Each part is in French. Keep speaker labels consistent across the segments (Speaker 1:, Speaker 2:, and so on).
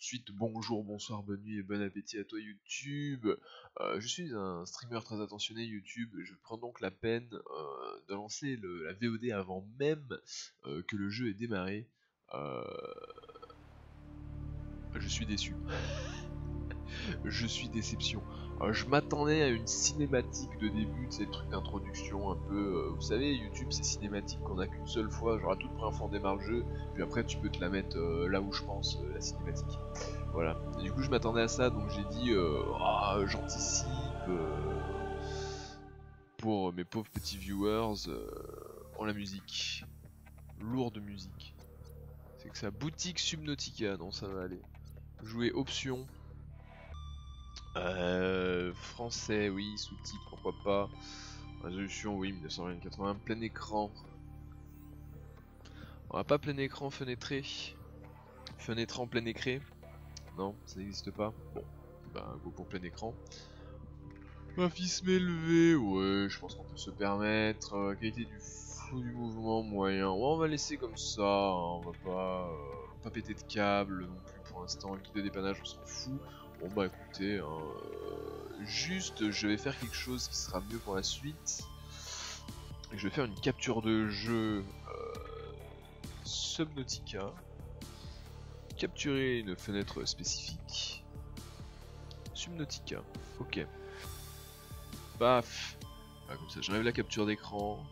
Speaker 1: suite, bonjour, bonsoir, bonne nuit et bon appétit à toi YouTube. Je suis un streamer très attentionné YouTube, je prends donc la peine de lancer la VOD avant même que le jeu ait démarré. Je suis déçu. Je suis déception. Je m'attendais à une cinématique de début, de ces trucs d'introduction un peu... vous savez, YouTube c'est cinématique qu'on a qu'une seule fois, genre à toute première fois on démarre le jeu, puis après tu peux te la mettre là où je pense, la cinématique. Voilà. Et du coup je m'attendais à ça, donc j'ai dit j'anticipe pour mes pauvres petits viewers en la musique. Lourde musique. C'est que ça, boutique Subnautica, non ça va aller. Jouer option. Français, oui, sous-titres, pourquoi pas. Résolution, oui, 1980, plein écran. On va pas plein écran fenêtré. Fenêtrant plein écran. Non, ça n'existe pas. Bon, bah go pour plein écran. Graphisme élevé, ouais, je pense qu'on peut se permettre. Qualité du flou du mouvement, moyen. Ouais, on va laisser comme ça, hein. On va pas péter de câble non plus pour l'instant. Guide de dépannage, on s'en fout. Bon bah écoutez, hein, juste je vais faire quelque chose qui sera mieux pour la suite. Je vais faire une capture de jeu Subnautica. Capturer une fenêtre spécifique. Subnautica, ok. Paf. Voilà, comme ça j'enlève la capture d'écran.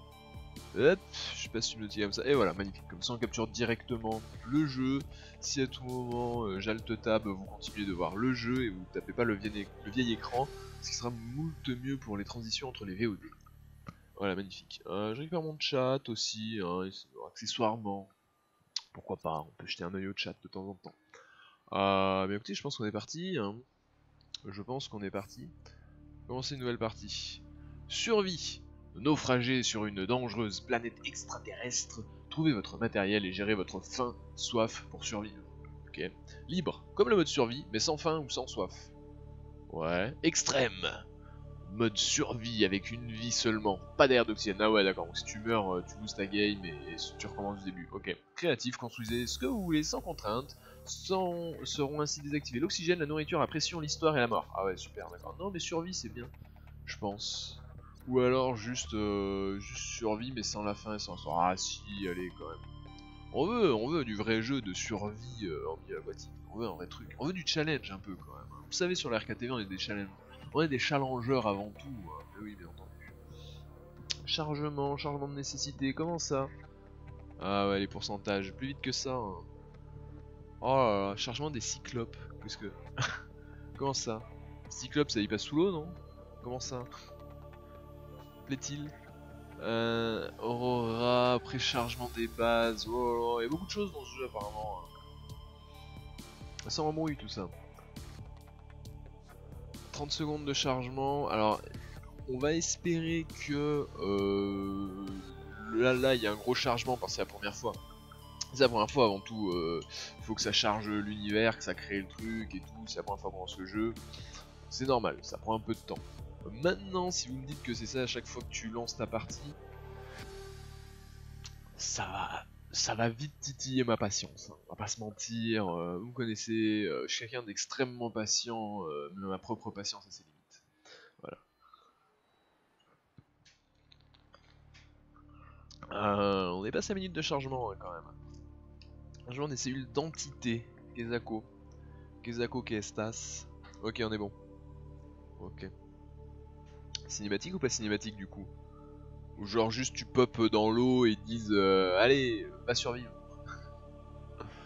Speaker 1: Hop, je passe Subnautica comme ça. Et voilà, magnifique. Comme ça on capture directement le jeu. Si à tout moment j'alte tab, vous continuez de voir le jeu et vous tapez pas le vieil écran. Ce qui sera moult mieux pour les transitions entre les VOD. Voilà, magnifique. Je récupère mon chat aussi, hein, accessoirement. Pourquoi pas, on peut jeter un œil au chat de temps en temps. Mais écoutez, je pense qu'on est parti. Hein. Je pense qu'on est parti. Commencer une nouvelle partie. Survie. Naufragez sur une dangereuse planète extraterrestre. Trouvez votre matériel et gérez votre faim, soif pour survivre. Ok. Libre, comme le mode survie, mais sans faim ou sans soif. Ouais. Extrême. Mode survie avec une vie seulement, pas d'air d'oxygène. Ah ouais d'accord, donc si tu meurs, tu boostes ta game et tu recommences du début. Ok. Créatif, construisez ce que vous voulez sans contrainte. Seront ainsi désactivés l'oxygène, la nourriture, la pression, l'histoire et la mort. Ah ouais super d'accord. Non mais survie c'est bien, je pense. Ou alors juste survie mais sans la faim et sans sort. Ah si, allez quand même. On veut du vrai jeu de survie en milieu aquatique. On veut un vrai truc. On veut du challenge un peu quand même. Vous savez sur la RKTV on est des challenges. On est des challengeurs avant tout. Mais oui bien entendu. Chargement de nécessité, comment ça? Ah ouais les pourcentages, plus vite que ça. Hein. Oh là là, chargement des cyclopes. Qu'est-ce que... Comment ça? Cyclope ça y passe sous l'eau non? Comment ça? Plaît-il? Aurora, préchargement des bases, oh là là, il y a beaucoup de choses dans ce jeu apparemment. Ça m'embrouille tout ça. 30 secondes de chargement, alors on va espérer que là il y a un gros chargement parce que c'est la première fois. C'est la première fois avant tout, il faut que ça charge l'univers, que ça crée le truc et tout, c'est la première fois qu'on lance le jeu. C'est normal, ça prend un peu de temps. Maintenant, si vous me dites que c'est ça à chaque fois que tu lances ta partie, ça va vite titiller ma patience. Hein. On va pas se mentir, vous me connaissez, je suis quelqu'un d'extrêmement patient, mais ma propre patience a ses limites. Voilà. On est passé à 5 minutes de chargement hein, quand même. Chargement des cellules d'entité. Kezako. Kezako que estas. Ok, on est bon. Ok. Cinématique ou pas cinématique du coup? Ou genre juste tu pop dans l'eau et ils disent allez, va survivre.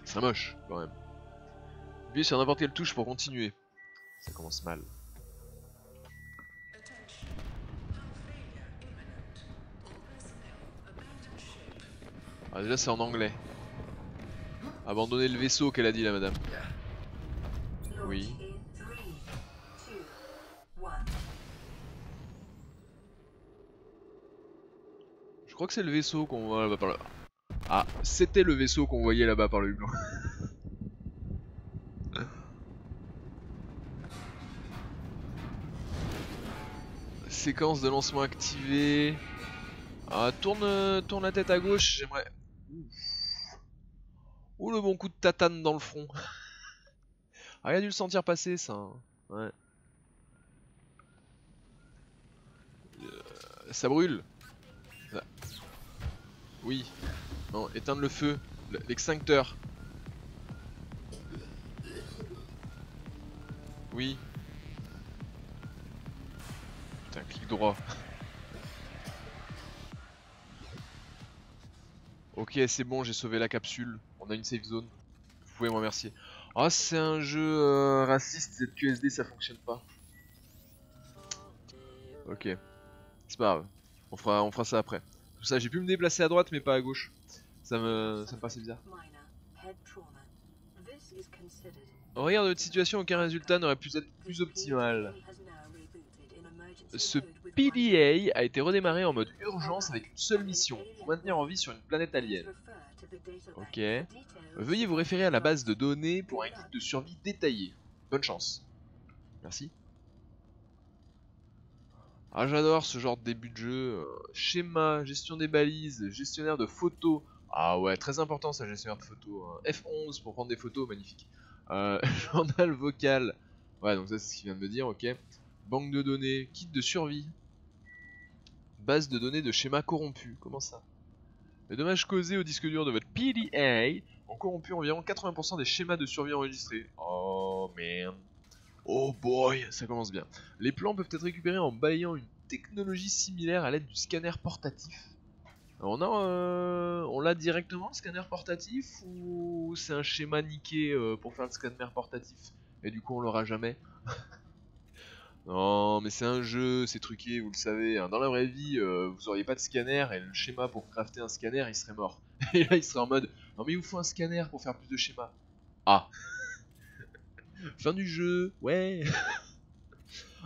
Speaker 1: C'est moche quand même. Appuyez sur n'importe quelle touche pour continuer. Ça commence mal. Ah, déjà c'est en anglais. Abandonnez le vaisseau qu'elle a dit la madame. Oui. Je crois que c'est le vaisseau qu'on voit là-bas par là. Ah, c'était le vaisseau qu'on voyait là-bas par le hublot. Séquence de lancement activée. Ah, tourne la tête à gauche, j'aimerais... Ouh, le bon coup de tatane dans le front. Ah, il a dû le sentir passer, ça. Hein. Ouais. Ça brûle. Ça- Oui. Non, éteindre le feu. L'extincteur. Oui. Putain, clic droit. Ok, c'est bon, j'ai sauvé la capsule. On a une safe zone. Vous pouvez me remercier. Ah, c'est un jeu raciste, ZQSD, ça fonctionne pas. Ok, c'est pas grave. On fera ça après. Tout ça, j'ai pu me déplacer à droite, mais pas à gauche. Ça me paraissait bizarre. Au regard de notre situation, aucun résultat n'aurait pu être plus optimal. Ce PDA a été redémarré en mode urgence avec une seule mission, vous maintenir en vie sur une planète alien. Ok. Veuillez vous référer à la base de données pour un guide de survie détaillé. Bonne chance. Merci. Ah, j'adore ce genre de début de jeu. Schéma, gestion des balises, gestionnaire de photos. Ah ouais, très important ça, gestionnaire de photos. Hein. F11 pour prendre des photos, magnifique. Journal vocal. Ouais, donc ça c'est ce qu'il vient de me dire, ok. Banque de données, kit de survie. Base de données de schémas corrompus. Comment ça? Les dommages causés au disque dur de votre PDA ont corrompu environ 80% des schémas de survie enregistrés. Oh man. Oh boy, ça commence bien. Les plans peuvent être récupérés en balayant une technologie similaire à l'aide du scanner portatif. Alors on l'a directement le scanner portatif ou c'est un schéma niqué pour faire le scanner portatif et du coup on l'aura jamais? Non mais c'est un jeu, c'est truqué, vous le savez. Hein. Dans la vraie vie, vous auriez pas de scanner et le schéma pour crafter un scanner il serait mort. Et là il serait en mode non mais il vous faut un scanner pour faire plus de schémas. Ah, fin du jeu, ouais.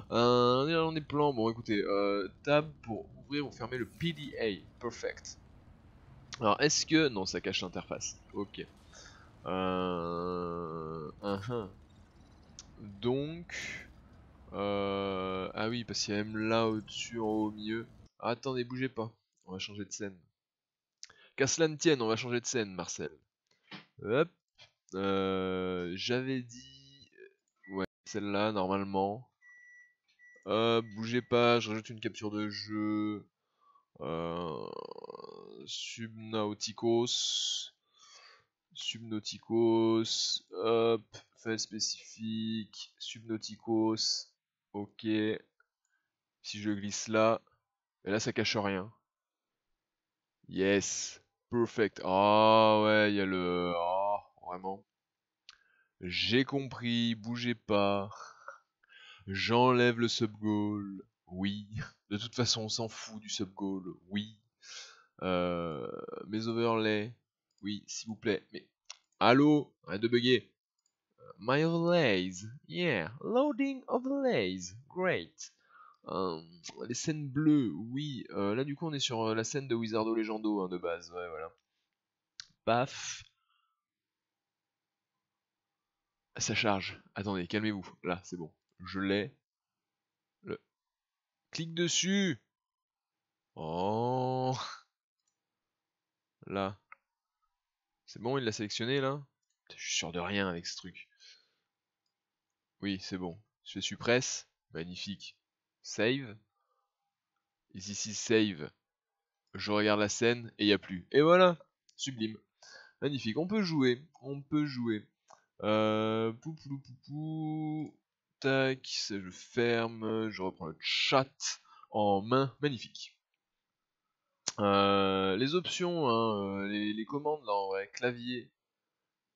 Speaker 1: On est dans des plans. Bon, écoutez, tab pour ouvrir ou fermer le PDA. Perfect. Alors, est-ce que... Non, ça cache l'interface. Ok. Donc... Ah oui, parce qu'il y a même là au-dessus, en haut, au milieu. Ah, attendez, bougez pas. On va changer de scène. Qu'à cela ne tienne, on va changer de scène, Marcel. Hop. J'avais dit... Ouais, celle-là, normalement. Hop, bougez pas, je rajoute une capture de jeu. Euh, Subnauticos. Subnauticos. Hop. File spécifique. Subnauticos. Ok. Si je glisse là. Et là, ça cache rien. Yes. Perfect. Ah ouais, il y a le... Ah, vraiment. J'ai compris. Bougez pas. J'enlève le subgoal. Oui. De toute façon, on s'en fout du subgoal. Oui. Euh, mes overlays. Oui, s'il vous plaît. Mais allô, arrête de bugger. My overlays. Yeah, loading overlays. Great. Euh, les scènes bleues, oui. Là, du coup, on est sur la scène de Wizardo Legendo hein, de base. Ouais, voilà. Paf. Ça charge. Attendez, calmez-vous. Là, c'est bon. Je l'ai. Le... Clique dessus. Oh. Là. C'est bon, il l'a sélectionné là. Je suis sûr de rien avec ce truc. Oui, c'est bon. Je fais suppress. Magnifique. Save. Et ici, save. Je regarde la scène et il n'y a plus. Et voilà. Sublime. Magnifique. On peut jouer. On peut jouer. Poupou, poupou. Tac. Ça, je ferme. Je reprends le chat en main. Magnifique. Les options, hein, les commandes là, en vrai. Clavier.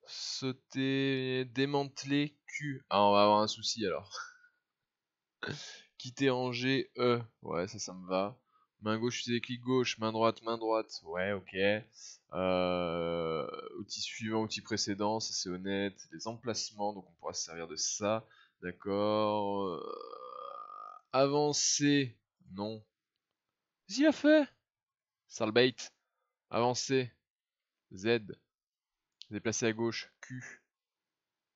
Speaker 1: Sauter. Démanteler. Q. Ah, on va avoir un souci alors. Quitter rangée E. Ouais, ça me va. Main gauche, utiliser clic gauche. Main droite, main droite. Ouais, ok. Outil suivant, outil précédent. Ça, c'est honnête. Les emplacements, donc on pourra se servir de ça. D'accord. Avancer. Non. Qu'est-ce a fait? Sale bait. Avancer. Z. Déplacer à gauche. Q.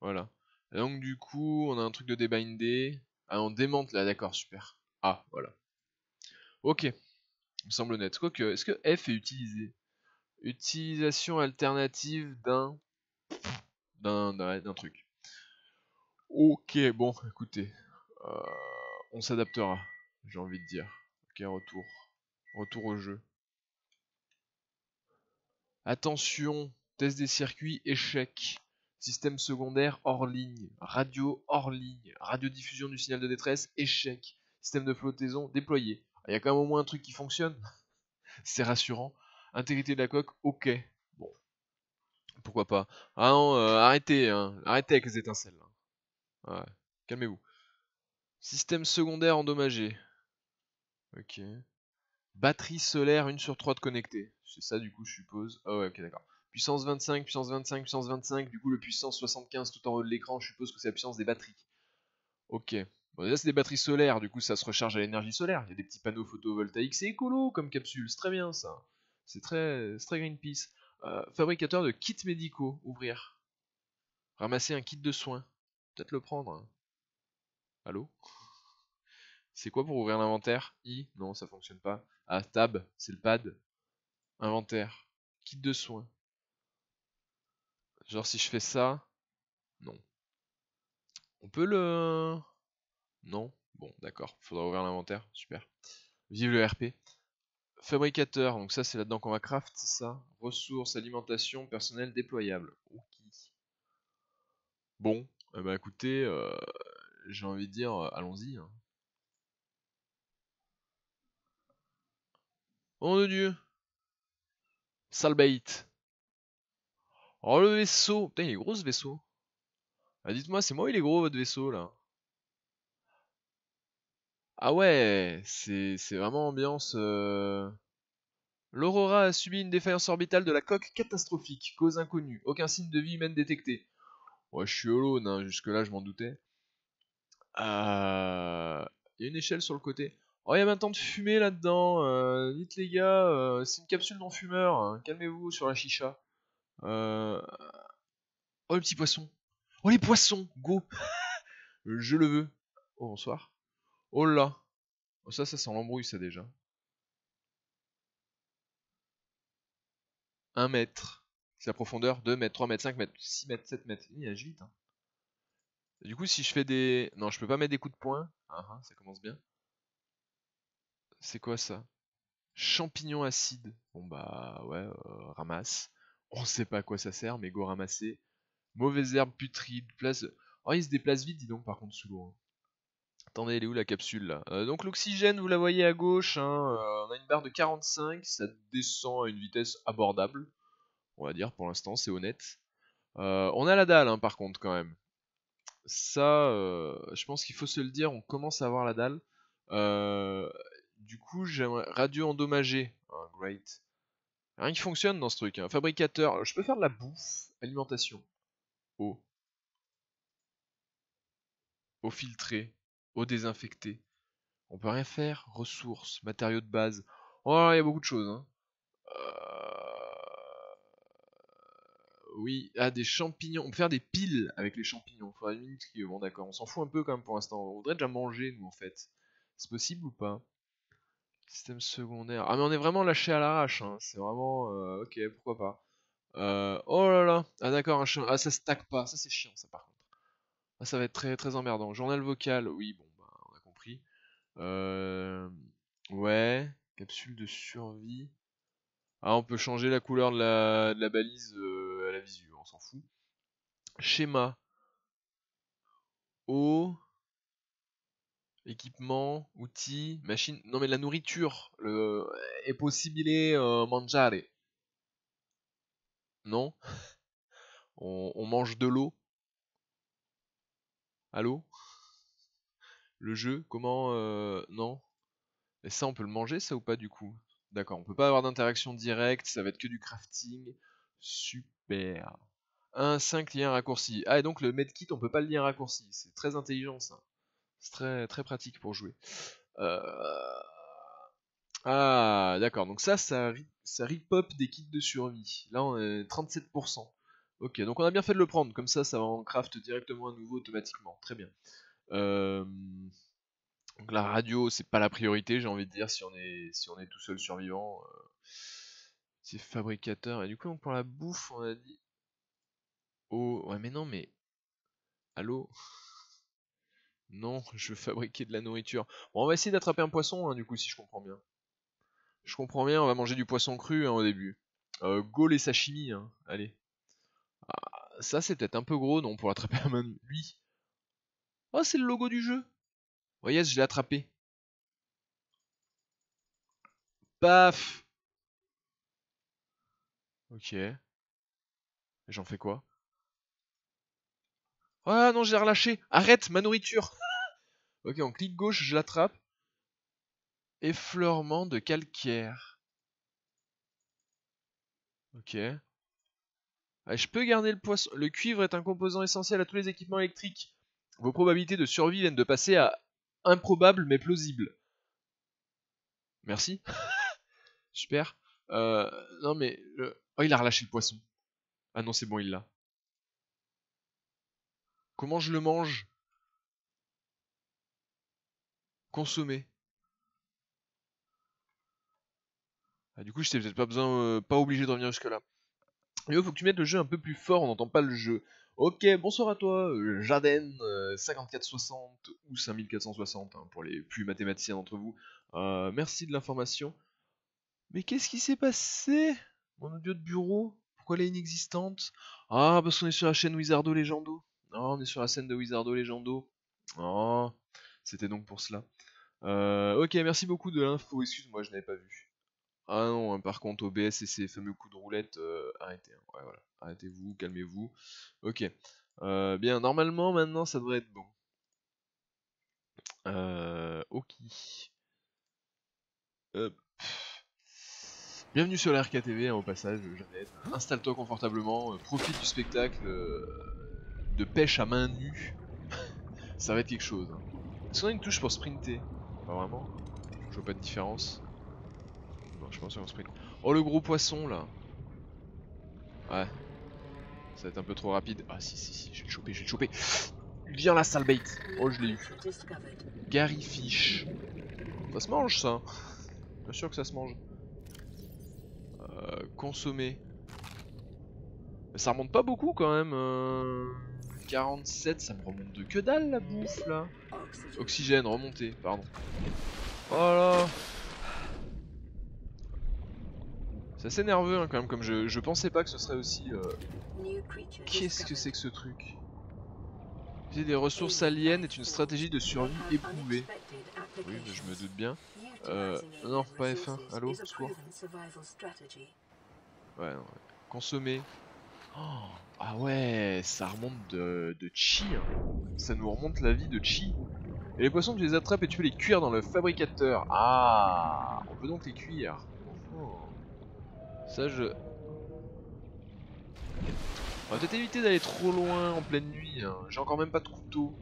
Speaker 1: Voilà. Et donc, du coup, on a un truc de débinder. Ah, on démonte là, d'accord, super. Ah, voilà. Ok. Me semble honnête. Quoique, est-ce que F est utilisé? Utilisation alternative d'un truc. Ok, bon, écoutez, euh, on s'adaptera, j'ai envie de dire. Ok, retour. Retour au jeu. Attention, test des circuits, échec. Système secondaire hors ligne. Radio hors ligne. Radiodiffusion du signal de détresse, échec. Système de flottaison déployé. Il y a quand même au moins un truc qui fonctionne. C'est rassurant. Intégrité de la coque, ok. Bon, pourquoi pas. Ah non, arrêtez, hein. Arrêtez avec les étincelles. Là. Ouais, calmez-vous. Système secondaire endommagé. Ok. Batterie solaire 1/3 de connectée. C'est ça du coup je suppose. Ah ouais, ok, d'accord. Puissance 25, puissance 25, puissance 25. Du coup le puissance 75 tout en haut de l'écran, je suppose que c'est la puissance des batteries. Ok. Bon déjà c'est des batteries solaires, du coup ça se recharge à l'énergie solaire. Il y a des petits panneaux photovoltaïques, c'est écolo comme capsule, c'est très bien ça. C'est très Greenpeace. Fabricateur de kits médicaux, ouvrir. Ramasser un kit de soins. Peut-être le prendre. Hein. Allô? C'est quoi pour ouvrir l'inventaire? I? Non, ça fonctionne pas. Ah, tab, c'est le pad. Inventaire. Kit de soins. Genre si je fais ça, non. On peut le... Non. Bon, d'accord. Faudra ouvrir l'inventaire. Super. Vive le RP. Fabricateur. Donc ça, c'est là-dedans qu'on va craft, c'est ça. Ressources, alimentation, personnel déployable. Ok. Bon. Eh ben, écoutez, j'ai envie de dire, allons-y. Hein. Oh de Dieu. Sale bait. Oh le vaisseau. Putain, il est gros ce vaisseau. Ah, dites-moi, c'est moi ou il est gros votre vaisseau là? Ah ouais, c'est vraiment ambiance. L'Aurora a subi une défaillance orbitale de la coque catastrophique, cause inconnue, aucun signe de vie humaine détecté. Ouais, je suis alone, hein, jusque-là je m'en doutais. Il y a une échelle sur le côté. Oh, il y a maintenant de fumée là-dedans. Dites les gars, c'est une capsule non-fumeur. Hein. Calmez-vous sur la chicha. Euh... Oh, le petit poisson. Oh, les poissons, go. Je le veux. Oh, bonsoir. Oh là. Oh, ça sent l'embrouille, ça déjà. 1 mètre. C'est la profondeur, 2 mètres, 3 mètres, 5 mètres, 6 mètres, 7 mètres. Il nage vite. Hein. Du coup, si je fais des... Non, je peux pas mettre des coups de poing. Ça commence bien. C'est quoi ça? Champignon acide. Bon bah ouais, ramasse. On sait pas à quoi ça sert, mais go ramasser. Mauvaise herbe putride, place... Oh, il se déplace vite, dis donc, par contre, sous l'eau. Hein. Attendez, elle est où la capsule là? Donc l'oxygène, vous la voyez à gauche, hein, on a une barre de 45, ça descend à une vitesse abordable, on va dire, pour l'instant, c'est honnête. On a la dalle, hein, par contre, quand même. Ça, je pense qu'il faut se le dire, on commence à avoir la dalle. Euh, du coup, j'aimerais... Radio endommagé. Ah, great. Rien qui fonctionne dans ce truc. Hein. Fabricateur, je peux faire de la bouffe. Alimentation. Eau. Eau filtrée. Eau désinfectée. On peut rien faire. Ressources. Matériaux de base. Oh, il y a beaucoup de choses. Hein. Oui, ah, des champignons. On peut faire des piles avec les champignons. Faudrait une minute qui... Bon, d'accord. On s'en fout un peu quand même pour l'instant. On voudrait déjà manger, nous, en fait. C'est possible ou pas? Système secondaire. Ah mais on est vraiment lâché à l'arrache, hein. C'est vraiment... ok, pourquoi pas. Oh là là. Ah d'accord, ah ça stack pas. Ça c'est chiant ça par contre. Ah, ça va être très, très emmerdant. Journal vocal, oui, bon, bah, on a compris. Euh... Ouais, capsule de survie. Ah, on peut changer la couleur de la balise à la visu, on s'en fout. Schéma. Eau, équipement, outils, machine. Non mais la nourriture. Est possible mangiare. Non? On mange de l'eau. Allô? Le jeu? Comment? Non? Et ça, on peut le manger, ça ou pas du coup? D'accord, on peut pas avoir d'interaction directe, ça va être que du crafting. Super. 1.5 lien raccourci. Ah, et donc le medkit, on peut pas le lien raccourci. C'est très intelligent ça. C'est très, très pratique pour jouer. Euh, Ah, d'accord. Donc ça repop des kits de survie. Là, on est 37%. Ok, donc on a bien fait de le prendre. Comme ça va en craft directement à nouveau automatiquement. Très bien. Euh, Donc la radio, c'est pas la priorité, j'ai envie de dire, si on est tout seul survivant. C'est fabricateur. Et du coup, donc, pour la bouffe, on a dit... Oh, ouais, mais non, mais... Allô? Non, je veux fabriquer de la nourriture. Bon, on va essayer d'attraper un poisson, hein, du coup, si je comprends bien. Je comprends bien, on va manger du poisson cru hein, au début. Go les sashimi, hein. Allez. Ah, ça, c'est peut-être un peu gros, non, pour l'attraper à main nue. Lui. Oh, c'est le logo du jeu. Oh yes, je l'ai attrapé. Paf. Ok. J'en fais quoi? Ah non, j'ai relâché. Arrête, ma nourriture. Ok, on clique gauche, je l'attrape. Effleurement de calcaire. Ok. Ah, je peux garder le poisson. Le cuivre est un composant essentiel à tous les équipements électriques. Vos probabilités de survie viennent de passer à improbable mais plausible. Merci. Super. Non mais... Oh, il a relâché le poisson. Ah non, c'est bon, il l'a. Comment je le mange? Consommer. Ah, du coup, j'étais peut-être pas obligé de revenir jusque là. Mais faut que tu mettes le jeu un peu plus fort, on n'entend pas le jeu. Ok, bonsoir à toi, Jaden 5460 ou 5460 hein, pour les plus mathématiciens d'entre vous. Merci de l'information. Mais qu'est-ce qui s'est passé? Mon audio de bureau? Pourquoi elle est inexistante? Ah, parce qu'on est sur la chaîne Wizardo Legendo. Ah, on est sur la scène de Wizardo Legendo. Oh, c'était donc pour cela. Ok, merci beaucoup de l'info. Excuse-moi, je n'avais pas vu. Ah non, hein, par contre, OBS et ces fameux coups de roulette, arrêtez. Hein. Ouais, voilà. Arrêtez-vous, calmez-vous. Ok. Bien, normalement, maintenant, ça devrait être bon. Ok. Hop. Bienvenue sur la RKTV, hein, au passage, Jeannette. Installe-toi confortablement, profite du spectacle de pêche à main nue. Ça va être quelque chose. Hein. Est-ce qu'on a une touche pour sprinter? Pas vraiment. Je vois pas de différence. Non, je pense qu'on sprint. Oh, le gros poisson, là. Ouais, ça va être un peu trop rapide. Ah si, si, si, je vais le choper, je vais le choper. Viens là, sale bait. Oh, je l'ai eu. Gary Fish. Ça se mange, ça. Bien sûr que ça se mange. Consommer. Mais ça remonte pas beaucoup, quand même. 47, ça me remonte de que dalle, la bouffe, là. Oxygène, remonter, pardon. Oh là. C'est assez nerveux, hein, quand même, comme je pensais pas que ce serait aussi... Qu'est-ce que c'est que ce truc? Utiliser des ressources aliens est une stratégie de survie éprouvée. Oui, mais je me doute bien. Non, pas F1. Allô, secours. Ouais, non, ouais. Consommer. Oh, ah ouais, ça remonte de chi. Hein. Ça nous remonte la vie de chi. Et les poissons, tu les attrapes et tu peux les cuire dans le fabricateur. Ah, on peut donc les cuire. Oh. Ça, on va peut-être éviter d'aller trop loin en pleine nuit. Hein. J'ai encore même pas de couteau.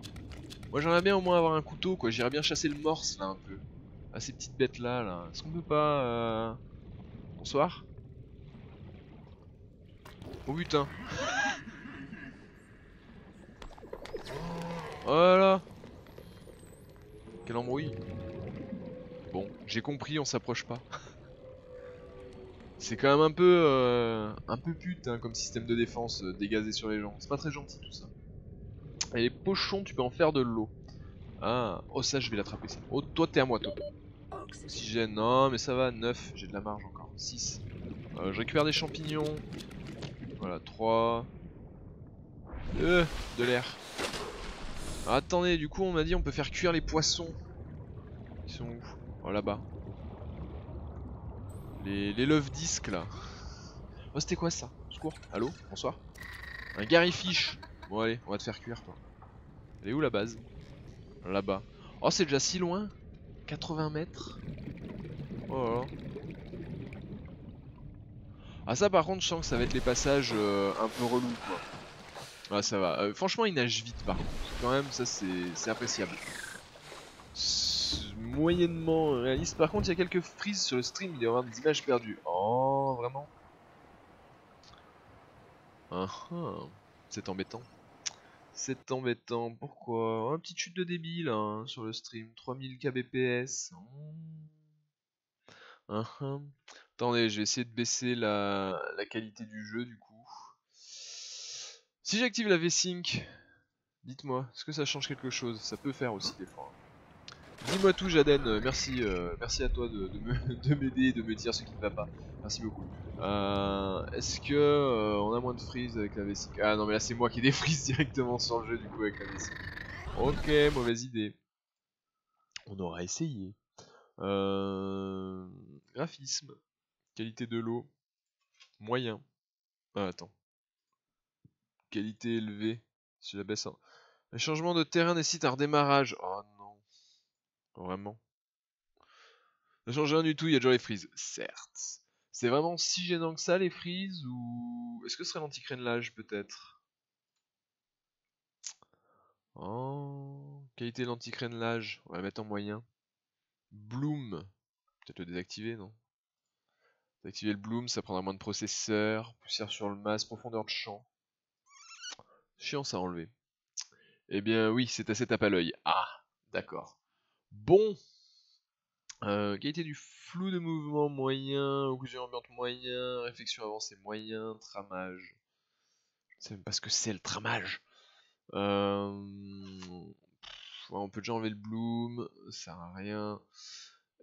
Speaker 1: Moi, j'aimerais bien au moins avoir un couteau, quoi. J'irais bien chasser le morse, là, un peu. Ah, ces petites bêtes là, là. Est-ce qu'on peut pas... Bonsoir. Oh putain. Oh là là. Quel embrouille. Bon, j'ai compris, on s'approche pas. C'est quand même un peu pute hein, comme système de défense dégazé sur les gens. C'est pas très gentil tout ça. Et les pochons, tu peux en faire de l'eau. Ah, oh ça je vais l'attraper ça. Oh toi t'es à moi toi. Oxygène, non mais ça va, 9, j'ai de la marge encore. 6. Je récupère des champignons. Voilà, 3. De l'air. Attendez, du coup on m'a dit on peut faire cuire les poissons. Ils sont où? Oh là-bas. Les love disques là. Oh c'était quoi ça? Secours. Allô? Bonsoir. Un Gary Fish. Bon allez, on va te faire cuire toi. Elle est où la base? Là-bas. Oh c'est déjà si loin. 80 mètres. Oh là là. Ah ça par contre je sens que ça va être les passages un peu relous quoi. Ah ça va. Franchement il nage vite par contre. Quand même ça c'est appréciable. Moyennement réaliste. Par contre il y a quelques frises sur le stream, il doit y avoir des images perdues. Oh vraiment? C'est embêtant. C'est embêtant. Pourquoi? Oh, une petite chute de débit là hein, sur le stream. 3000 kbps. Attendez, je vais essayer de baisser la qualité du jeu du coup. Si j'active la V-Sync, Dites-moi, est-ce que ça change quelque chose? Ça peut faire aussi des fois. Dis-moi tout, Jaden. Merci, merci à toi de m'aider et de me dire ce qui ne va pas. Merci beaucoup. Est-ce que on a moins de freeze avec la vessie? Ah non, mais là c'est moi qui défreeze directement sur le jeu du coup avec la vessie. Ok, mauvaise idée. On aura essayé. Graphisme. Qualité de l'eau. Moyen. Ah, attends. Qualité élevée. Si je la baisse. Un changement de terrain nécessite un redémarrage. Oh non. Vraiment. Ça change rien du tout, il y a déjà les freezes. Certes. C'est vraiment si gênant que ça les freezes ou... Est-ce que ce serait l'anti-crénelage peut-être? Oh. Qualité de l'anti-crénelage. On va mettre en moyen. Bloom. Peut-être le désactiver, non? Désactiver le bloom, ça prendra moins de processeur. Poussière sur le masque, profondeur de champ. Chiant ça à enlever. Eh bien oui, c'est assez tape à l'œil. Ah, d'accord. Bon. Qualité du flou de mouvement moyen, occlusion ambiante moyen, réflexion avancée moyen, tramage. Je sais même pas ce que c'est le tramage. Ouais, on peut déjà enlever le bloom, ça sert à rien.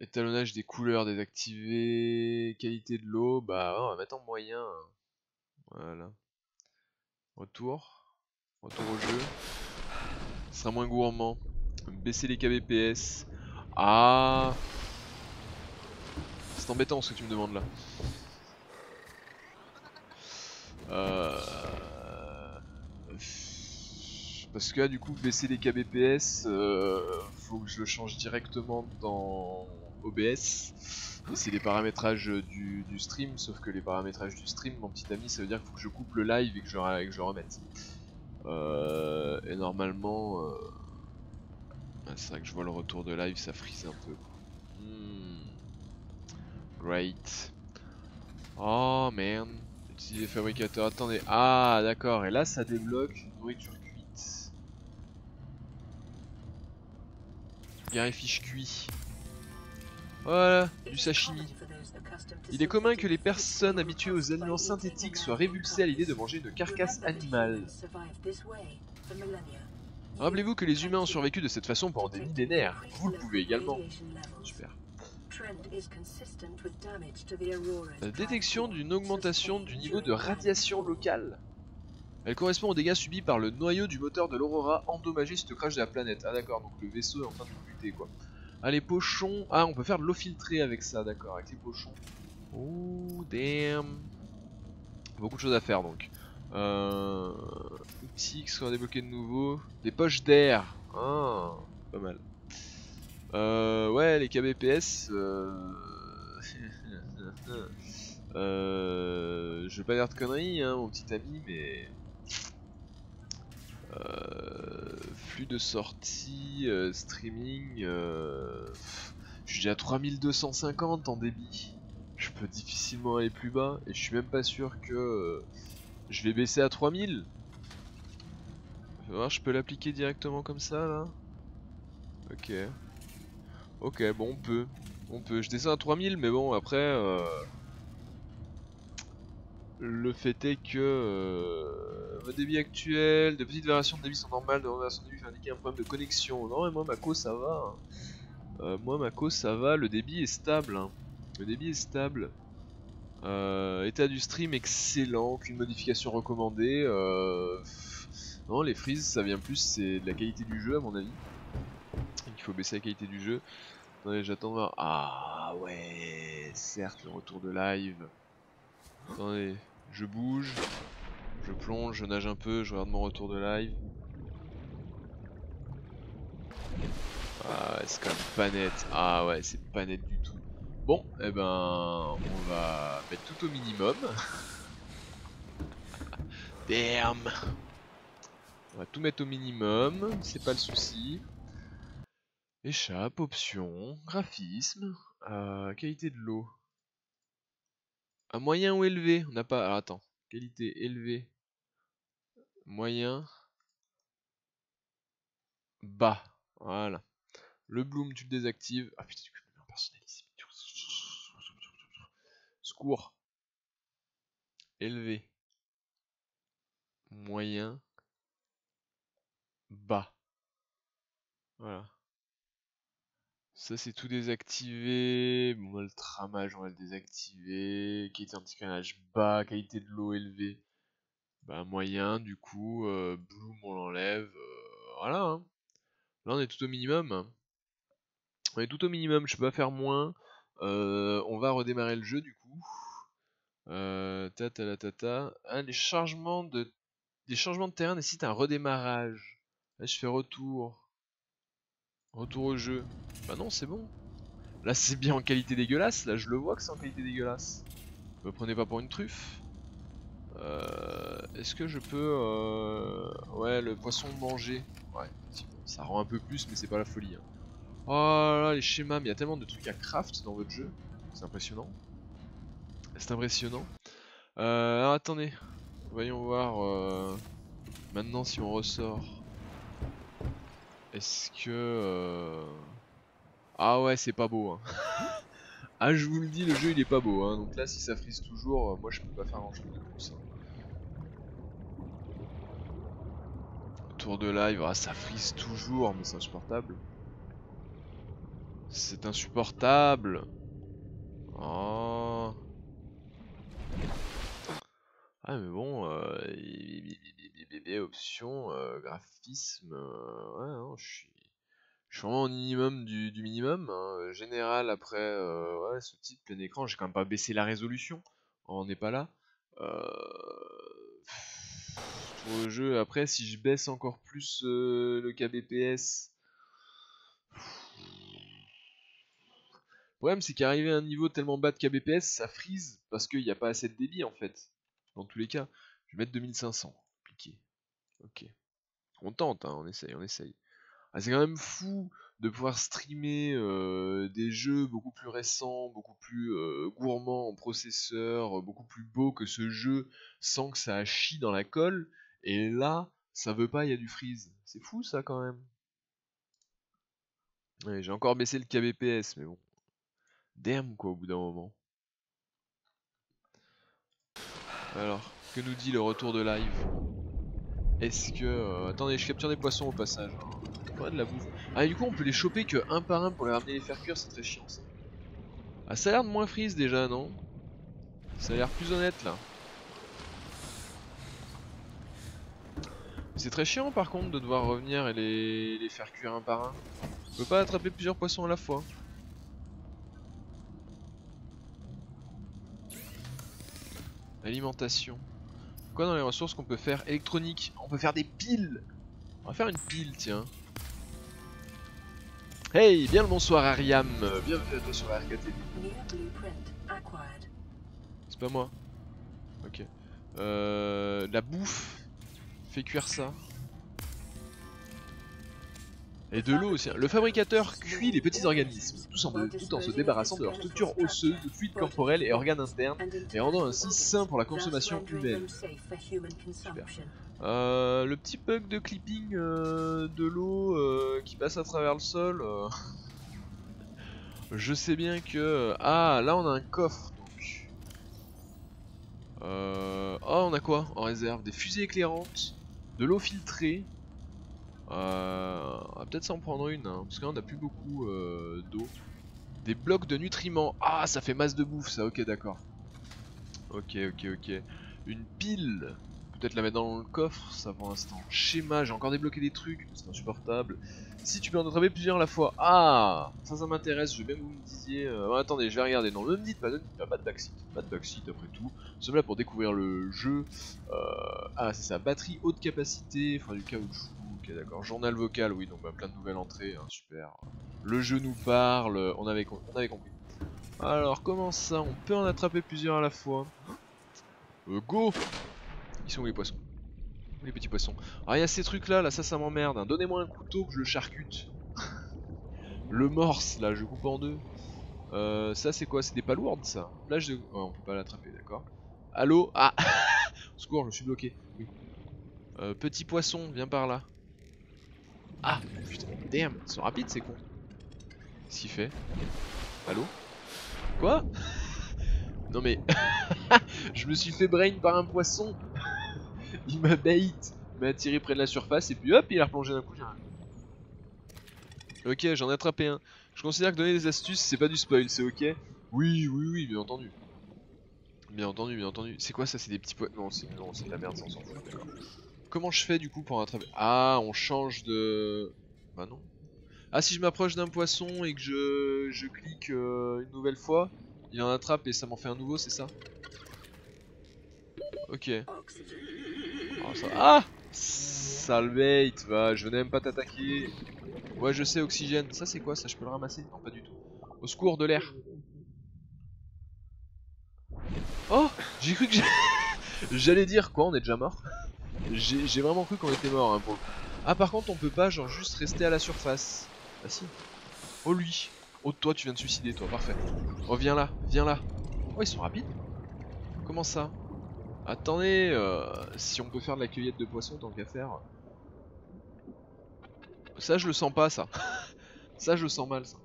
Speaker 1: Étalonnage des couleurs désactivé. Qualité de l'eau, bah ouais, on va mettre en moyen. Voilà. Retour. Retour au jeu. Ce sera moins gourmand. Baisser les kbps. Ah, c'est embêtant ce que tu me demandes là. Parce que là, du coup, baisser les kbps, faut que je le change directement dans OBS. Et c'est les paramétrages du stream, sauf que les paramétrages du stream, mon petit ami, ça veut dire qu'il faut que je coupe le live et que je remette. Et normalement, c'est vrai que je vois le retour de live, ça frise un peu. Great. Oh man. Utiliser fabricateur. Attendez. Ah d'accord. Et là ça débloque nourriture cuite. Gare et fiche cuit. Voilà, du sashimi. Il est commun que les personnes habituées aux aliments synthétiques soient révulsées à l'idée de manger une carcasse animale. Rappelez-vous que les humains ont survécu de cette façon pendant des millénaires. Vous le pouvez également. Super. La détection d'une augmentation du niveau de radiation locale. Elle correspond aux dégâts subis par le noyau du moteur de l'Aurora endommagé suite au crash de la planète. Ah d'accord, donc le vaisseau est en train de nous buter quoi. Ah les pochons, ah on peut faire de l'eau filtrée avec ça, d'accord, avec les pochons. Oh damn. Beaucoup de choses à faire donc. Outils qui sont à débloquer de nouveau. Des poches d'air. Ah, pas mal. Ouais, les kbps. Je vais pas dire de conneries, hein, mon petit ami, mais flux de sortie, streaming, je suis déjà à 3250 en débit. Je peux difficilement aller plus bas et je suis même pas sûr que je vais baisser à 3000. Faut voir, je peux l'appliquer directement comme ça là. Ok. Ok, bon on peut. On peut. Je descends à 3000 mais bon après le fait est que votre débit actuel, de petites variations de débit sont normales, de variations de débit fait indiquer un problème de connexion. Non mais moi Mako ça va. Moi Mako ça va, le débit est stable. Hein. Le débit est stable. État du stream excellent, aucune modification recommandée. Non les freezes ça vient plus c'est de la qualité du jeu à mon avis. Donc il faut baisser la qualité du jeu. Attendez j'attends de voir. Ah ouais, certes le retour de live. Attendez, je bouge. Je plonge, je nage un peu, je regarde mon retour de live. Ah ouais, c'est quand même pas net. Ah ouais, c'est pas net du tout. Bon, eh ben, on va mettre tout au minimum. Damn. On va tout mettre au minimum, c'est pas le souci. Échappe, option, graphisme, qualité de l'eau. Un moyen ou élevé? On n'a pas. Alors attends, qualité élevée, moyen, bas. Voilà. Le bloom, tu le désactives. Ah putain, tu peux le mettre en personnalisé. Secours. Élevé. Moyen. bas. Voilà. Ça c'est tout désactivé. Bon, le tramage on va le désactiver. Qualité anti-carénage bas, qualité de l'eau élevée. Bah moyen du coup. Bloom on l'enlève. Voilà. Hein. Là on est tout au minimum. On est tout au minimum, je peux pas faire moins. On va redémarrer le jeu du coup. Ah, les changements de terrain nécessitent un redémarrage. Là je fais retour. Retour au jeu. Bah non c'est bon. Là c'est bien en qualité dégueulasse, là je le vois que c'est en qualité dégueulasse. Me prenez pas pour une truffe. Est-ce que je peux... Ouais le poisson manger. Ouais, ça rend un peu plus mais c'est pas la folie. Hein. Oh là là les schémas, mais il y a tellement de trucs à craft dans votre jeu. C'est impressionnant. C'est impressionnant. Alors attendez. Voyons voir maintenant si on ressort. Est-ce que... Ah ouais c'est pas beau hein. Ah je vous le dis le jeu il est pas beau hein. Donc là si ça frise toujours moi je peux pas faire grand chose de plus hein. Tour de live, ah, ça frise toujours mais c'est insupportable. C'est insupportable. Oh. Ah mais bon option graphisme ouais non je suis vraiment au minimum du minimum hein. Général après ouais sous-titre plein écran, j'ai quand même pas baissé la résolution, on n'est pas là. Pour le jeu après si je baisse encore plus le kbps, le problème c'est qu'arriver à un niveau tellement bas de kbps ça freeze parce qu'il n'y a pas assez de débit en fait. Dans tous les cas, je vais mettre 2500. Compliqué. Ok. On tente, hein, on essaye, on essaye. Ah, c'est quand même fou de pouvoir streamer des jeux beaucoup plus récents, beaucoup plus gourmands en processeur, beaucoup plus beaux que ce jeu sans que ça chie dans la colle. Et là, ça veut pas, il y a du freeze. C'est fou ça quand même. Ouais, j'ai encore baissé le kbps, mais bon. Damn quoi au bout d'un moment. Alors, que nous dit le retour de live? Est-ce que... attendez, je capture des poissons au passage. Faudrait de la bouffe. Ah, et du coup, on peut les choper que un par un pour les ramener les faire cuire, c'est très chiant ça. Ah, ça a l'air de moins freeze déjà, non? Ça a l'air plus honnête là. C'est très chiant par contre de devoir revenir et les faire cuire un par un. On peut pas attraper plusieurs poissons à la fois. Alimentation. Quoi dans les ressources qu'on peut faire? Électronique. On peut faire des piles. On va faire une pile, tiens. Hey, bien le bonsoir Ariam. Bienvenue à toi sur la RKTV. C'est pas moi. Ok. La bouffe. Fais cuire ça. Et de l'eau aussi. Le fabricateur cuit les petits organismes, tout en se débarrassant de leur structure osseuse, de fluides corporels et organes internes, et rendant ainsi sain pour la consommation humaine. Super. Le petit bug de clipping de l'eau qui passe à travers le sol. Je sais bien que... Ah, là on a un coffre donc. Oh, on a quoi en réserve? Des fusées éclairantes, de l'eau filtrée. On va peut-être s'en prendre une, hein, parce que là on a plus beaucoup d'eau. Des blocs de nutriments. Ah, ça fait masse de bouffe ça, ok d'accord. Ok. Une pile. Peut-être la mettre dans le coffre, ça pour l'instant. Schéma, j'ai encore débloqué des trucs, c'est insupportable. Si tu peux en attraper plusieurs à la fois. Ah, ça m'intéresse, je veux bien que vous me disiez. Attendez, je vais regarder. Non, ne me dites pas, pas de backseat. Pas de backseat après tout. Nous sommes là pour découvrir le jeu. Ah, c'est ça, batterie haute capacité, il faudra du caoutchouc. Ok, d'accord. Journal vocal, oui, donc bah, plein de nouvelles entrées, hein, super. Le jeu nous parle, on avait compris. Alors, comment ça? On peut en attraper plusieurs à la fois. Go! Ils sont où les poissons? Les petits poissons. Ah, il y a ces trucs là, ça m'emmerde. Hein. Donnez-moi un couteau que je le charcute. Le morse, là, je coupe en deux. Ça, c'est quoi? C'est des palourdes, ça. Plage de... Oh, on peut pas l'attraper, d'accord. Allô? Ah! Au secours, je me suis bloqué. Oui. Petit poisson, viens par là. Ah! Putain, damn, ils sont rapides, ces cons. Qu'est-ce qu'il fait? Allô? Quoi? Non mais... je me suis fait brain par un poisson. Il m'a bait. m'a attiré près de la surface et puis hop, il a replongé d'un coup, j'ai rien. Ok, j'en ai attrapé un. Je considère que donner des astuces, c'est pas du spoil, c'est ok? Oui, oui, oui, bien entendu. Bien entendu, bien entendu. C'est quoi ça? C'est des petits pois... Non, c'est de la merde, ça on s'en fout. Comment je fais du coup pour attraper? Ah, on change de... Bah non. Ah, si je m'approche d'un poisson et que je clique une nouvelle fois, il en attrape et ça m'en fait un nouveau, c'est ça? Ok. Oh, ça... Ah! Sale bait, va, je venais même pas t'attaquer. Ouais, je sais, oxygène. Ça, c'est quoi ça? Je peux le ramasser? Non, pas du tout. Au secours, de l'air. Oh! J'ai cru que j'allais dire quoi, on est déjà mort? J'ai vraiment cru qu'on était mort hein, pour le coup. Ah, par contre, on peut pas, genre, juste rester à la surface. Ah, si. Oh, lui. Oh, toi, tu viens de suicider, toi, parfait. Oh, viens là, viens là. Oh, ils sont rapides. Comment ça? Attendez, si on peut faire de la cueillette de poissons, tant qu'à faire. Ça, je le sens pas, ça. Ça, je le sens mal, ça.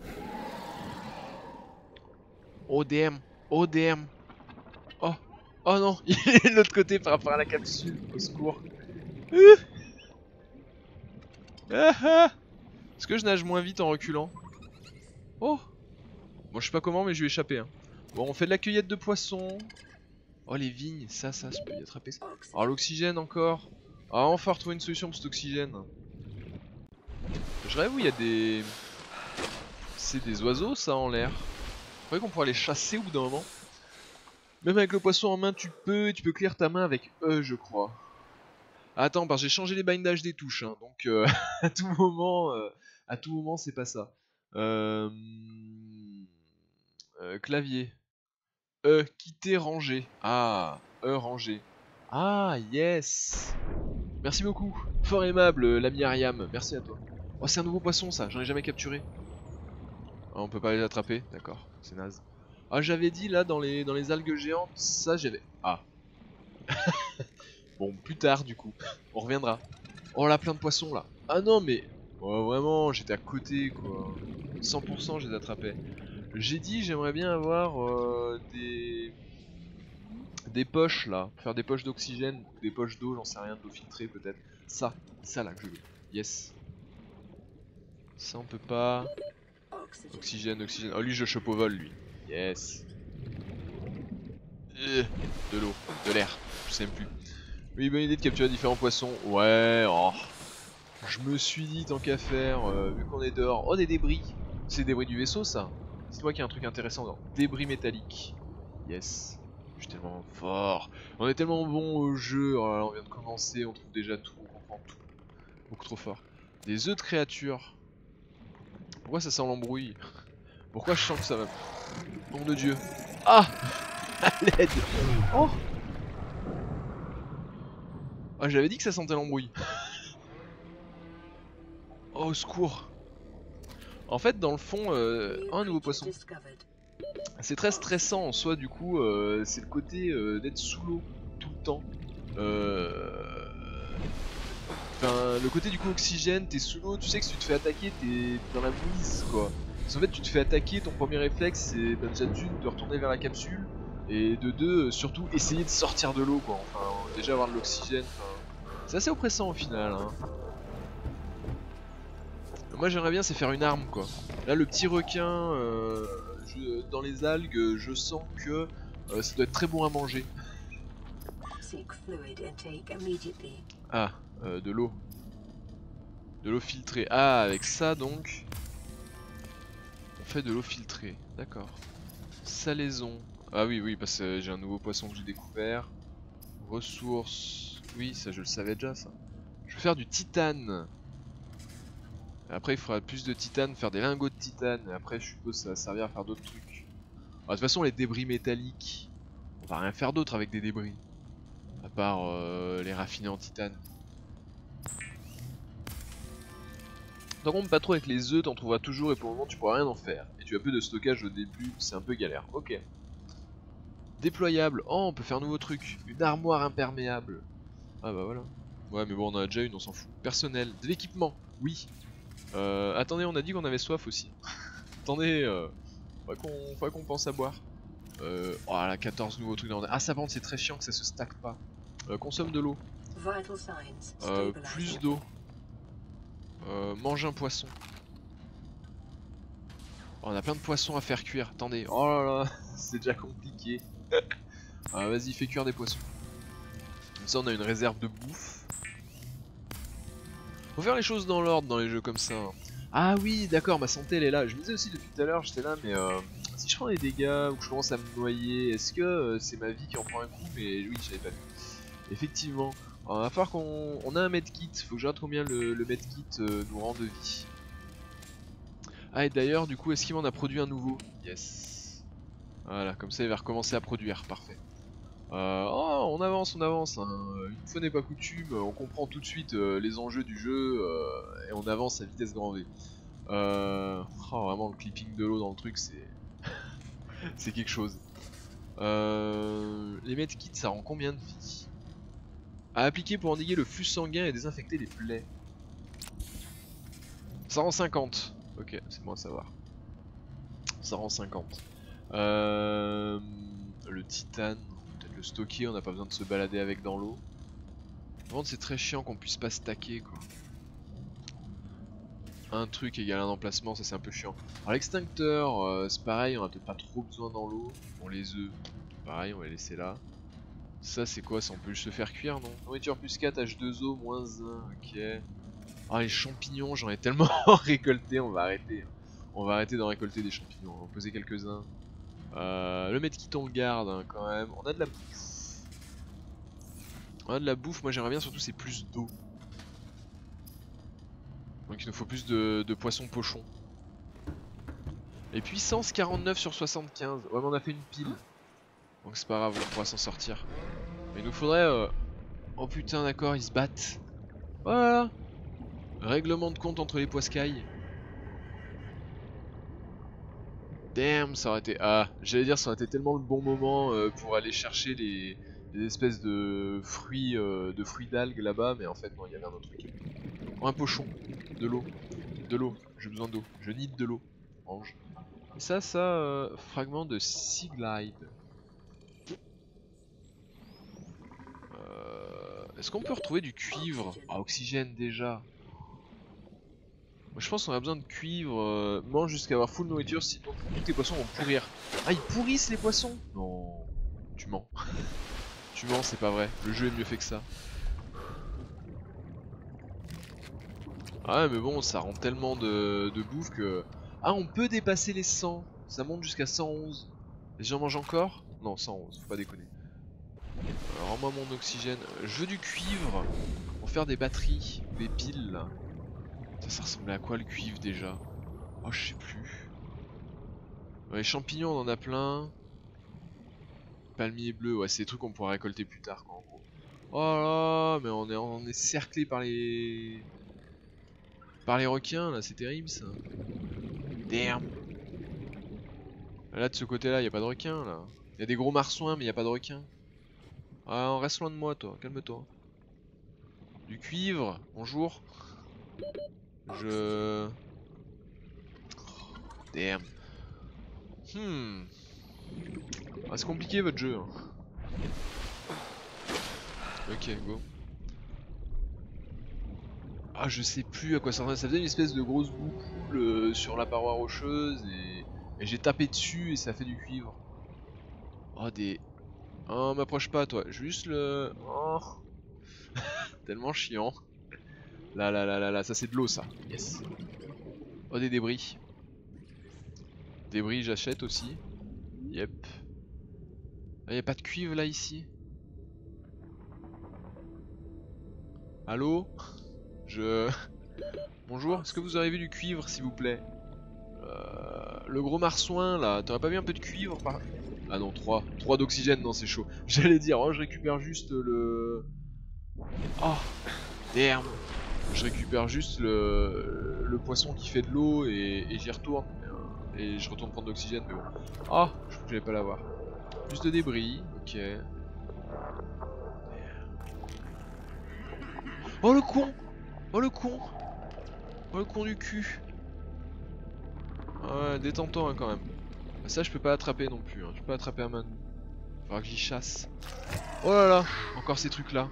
Speaker 1: ODM, ODM. Oh, oh non, il est de l'autre côté par rapport à la capsule. Au secours. Est-ce que je nage moins vite en reculant? Oh. Bon, je sais pas comment, mais je vais échapper. Hein. Bon, on fait de la cueillette de poissons. Oh, les vignes, ça, je peux y attraper ça. Oh, l'oxygène encore. Ah, enfin retrouver une solution pour cet oxygène. Je rêve où il y a des... C'est des oiseaux, ça, en l'air. Je croyais qu'on pourrait les chasser au bout d'un moment. Même avec le poisson en main, tu peux clear ta main avec E, je crois. Attends, parce que j'ai changé les bindages des touches, hein, donc à tout moment, c'est pas ça. Clavier. E, quitter, ranger. Ah, E, ranger. Ah, yes. Merci beaucoup. Fort aimable, l'ami Ariam. Merci à toi. Oh, c'est un nouveau poisson, ça. J'en ai jamais capturé. Ah, on peut pas les attraper. D'accord, c'est naze. Ah, j'avais dit, là, dans les algues géantes, ça, j'avais... Ah. Bon, plus tard, du coup. On reviendra. Oh là, plein de poissons, là. Ah non, mais... Oh, vraiment, j'étais à côté, quoi. 100%, je les attrapais. J'ai dit, j'aimerais bien avoir des poches là, faire des poches d'oxygène, des poches d'eau, j'en sais rien, d'eau filtrée peut-être. Ça là que je veux. Yes. Ça on peut pas. Oxygène, oxygène. Oh lui je chope au vol lui. Yes. De l'eau, de l'air, je sais même plus. Oui, bonne idée de capturer différents poissons. Ouais, oh. Je me suis dit tant qu'à faire, vu qu'on est dehors. Oh des débris. C'est des débris du vaisseau ça. C'est toi qui a un truc intéressant dans débris métalliques. Yes. Je suis tellement fort. On est tellement bon au jeu. Oh là là, on vient de commencer, on trouve déjà tout, on comprend tout. Beaucoup trop fort. Des œufs de créatures. Pourquoi ça sent l'embrouille? Pourquoi je sens que ça va... Nom de Dieu. Ah. À l'aide. Oh. Ah, j'avais dit que ça sentait l'embrouille. Oh, au secours. En fait, dans le fond, un nouveau poisson. C'est très stressant en soi, du coup, c'est le côté d'être sous l'eau tout le temps. Enfin, le côté du coup oxygène, t'es sous l'eau, tu sais que si tu te fais attaquer, t'es dans la mouise quoi. Parce qu'en fait, tu te fais attaquer, ton premier réflexe c'est déjà d'une de retourner vers la capsule, et de deux, surtout essayer de sortir de l'eau quoi. Enfin, déjà avoir de l'oxygène, c'est assez oppressant au final. Hein. Moi j'aimerais bien c'est faire une arme quoi. Là le petit requin dans les algues, je sens que ça doit être très bon à manger. Ah, de l'eau. De l'eau filtrée. Ah, avec ça donc, on fait de l'eau filtrée. D'accord. Salaison. Ah oui, oui, parce que j'ai un nouveau poisson que j'ai découvert. Ressources. Oui, ça je le savais déjà ça. Je vais faire du titane. Après il faudra plus de titane, faire des lingots de titane. Et après je suppose ça va servir à faire d'autres trucs. Ah, de toute façon les débris métalliques, on va rien faire d'autre avec des débris. À part les raffiner en titane. Par contre pas trop avec les œufs, t'en trouveras toujours et pour le moment tu pourras rien en faire. Et tu as peu de stockage au début, c'est un peu galère. Ok. Déployable, oh on peut faire un nouveau truc. Une armoire imperméable. Ah bah voilà. Ouais mais bon on en a déjà une, on s'en fout. Personnel, de l'équipement, oui. Attendez, on a dit qu'on avait soif aussi. Attendez, faudrait qu'on pense à boire. Oh là, 14 nouveaux trucs dans... Ah ça vente, c'est très chiant que ça se stack pas. Consomme de l'eau. Plus d'eau. Mange un poisson. Oh, on a plein de poissons à faire cuire. Attendez. Oh là là, c'est déjà compliqué. Vas-y, fais cuire des poissons. Comme ça, on a une réserve de bouffe. Faut faire les choses dans l'ordre dans les jeux comme ça. Ah oui, d'accord, ma santé elle est là. Je me disais aussi depuis tout à l'heure, j'étais là, mais si je prends des dégâts ou que je commence à me noyer, est-ce que c'est ma vie qui en prend un coup? Mais oui, j'avais pas vu. Effectivement. Alors, il va falloir qu'on a un medkit. Faut que je regarde combien le medkit nous rend de vie. Ah, et d'ailleurs, du coup, est-ce qu'il m'en a produit un nouveau? Yes. Voilà, comme ça il va recommencer à produire. Parfait. Oh, on avance, hein. Une fois n'est pas coutume, on comprend tout de suite les enjeux du jeu et on avance à vitesse grand V. Oh, vraiment, le clipping de l'eau dans le truc, c'est c'est quelque chose. Les medkits, ça rend combien de vie? À appliquer pour endiguer le flux sanguin et désinfecter les plaies. Ça rend 50. Ok, c'est bon à savoir. Ça rend 50. Le titane. Le stocker, on n'a pas besoin de se balader avec dans l'eau. Par contre, c'est très chiant qu'on puisse pas stacker quoi. Un truc égale un emplacement, ça c'est un peu chiant. Alors l'extincteur, c'est pareil, on a peut-être pas trop besoin dans l'eau. Bon, les œufs, pareil, on va les laisser là. Ça c'est quoi? Ça on peut juste se faire cuire, non? Nourriture plus 4, H2O, moins 1, ok. Ah, les champignons, j'en ai tellement récolté, on va arrêter. On va arrêter d'en récolter des champignons, on va en poser quelques-uns. Le medkit on le garde hein, quand même. On a de la bouffe. On a de la bouffe, moi j'aimerais bien surtout c'est plus d'eau. Donc il nous faut plus de poissons pochons. Et puissance 49 sur 75. Ouais, mais on a fait une pile. Donc c'est pas grave, on pourra s'en sortir. Mais il nous faudrait... Oh putain, d'accord, ils se battent. Voilà. Règlement de compte entre les poiscailles. Damn, ça aurait été... Ah, j'allais dire ça aurait été tellement le bon moment pour aller chercher les espèces de fruits d'algues là-bas, mais en fait non, il y avait un autre truc. Oh, un pochon, de l'eau, j'ai besoin d'eau, je need de l'eau, range. Et ça, fragment de Sea Glide. Est-ce qu'on peut retrouver du cuivre? Ah, oxygène déjà. Moi, je pense qu'on a besoin de cuivre, mange jusqu'à avoir full nourriture, sinon tous tes poissons vont pourrir. Ah, ils pourrissent les poissons? Non, tu mens. Tu mens, c'est pas vrai, le jeu est mieux fait que ça. Ah mais bon, ça rend tellement de bouffe que... Ah, on peut dépasser les 100. Ça monte jusqu'à 111. Les gens mangent encore? Non, 111, faut pas déconner. Rends-moi mon oxygène. Je veux du cuivre pour faire des batteries, des piles là. Ça ressemblait à quoi le cuivre déjà? Oh, je sais plus. Ouais, les champignons, on en a plein. Palmier bleu, ouais, c'est des trucs qu'on pourra récolter plus tard quoi, en gros. Oh là, mais on est cerclé par les requins là, c'est terrible ça. Damn. Là de ce côté là, y a pas de requins là. Y a des gros marsouins mais y a pas de requins. Ah, reste loin de moi toi, calme-toi. Du cuivre, bonjour. Je... Damn. Ah, c'est compliqué votre jeu. Hein. Ok, go. Ah, je sais plus à quoi ça ressemble. Ça faisait une espèce de grosse boucle sur la paroi rocheuse et j'ai tapé dessus et ça fait du cuivre. Oh, des... Oh, m'approche pas toi. Juste le... Oh. Tellement chiant. Là, ça c'est de l'eau ça. Yes. Oh, des débris. Débris, j'achète aussi. Yep. Ah, y a pas de cuivre là ici. Allô? Bonjour, est-ce que vous aurez vu du cuivre s'il vous plaît? Le gros marsouin là, t'aurais pas vu un peu de cuivre par... Ah non, 3 d'oxygène, non c'est chaud. J'allais dire, oh je récupère juste le... Oh, damn. Je récupère juste le poisson qui fait de l'eau et j'y retourne. Et je retourne prendre de l'oxygène, mais bon. Ah, je crois que j'allais pas l'avoir. Plus de débris, ok. Oh le con! Oh le con! Oh le con du cul! Ouais, détends-toi hein, quand même. Ça je peux pas attraper non plus, hein. Je peux pas attraper à main nue. Faudra que j'y chasse. Oh là là! Encore ces trucs là.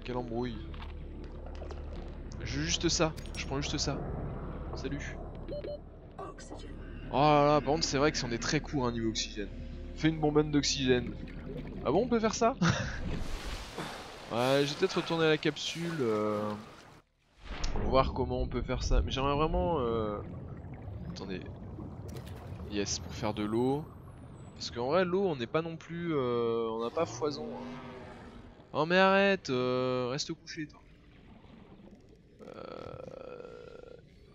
Speaker 1: Quelle embrouille. Je veux juste ça. Je prends juste ça. Salut. Oh là là, par contre c'est vrai que si on est très court niveau oxygène. Fais une bonbonne d'oxygène. Ah bon, on peut faire ça? Ouais, je vais peut-être retourner à la capsule. Pour voir comment on peut faire ça. Mais j'aimerais vraiment... Attendez. Yes, pour faire de l'eau. Parce qu'en vrai, l'eau, on n'est pas non plus... on n'a pas foison. Hein. Oh mais arrête, reste couché toi.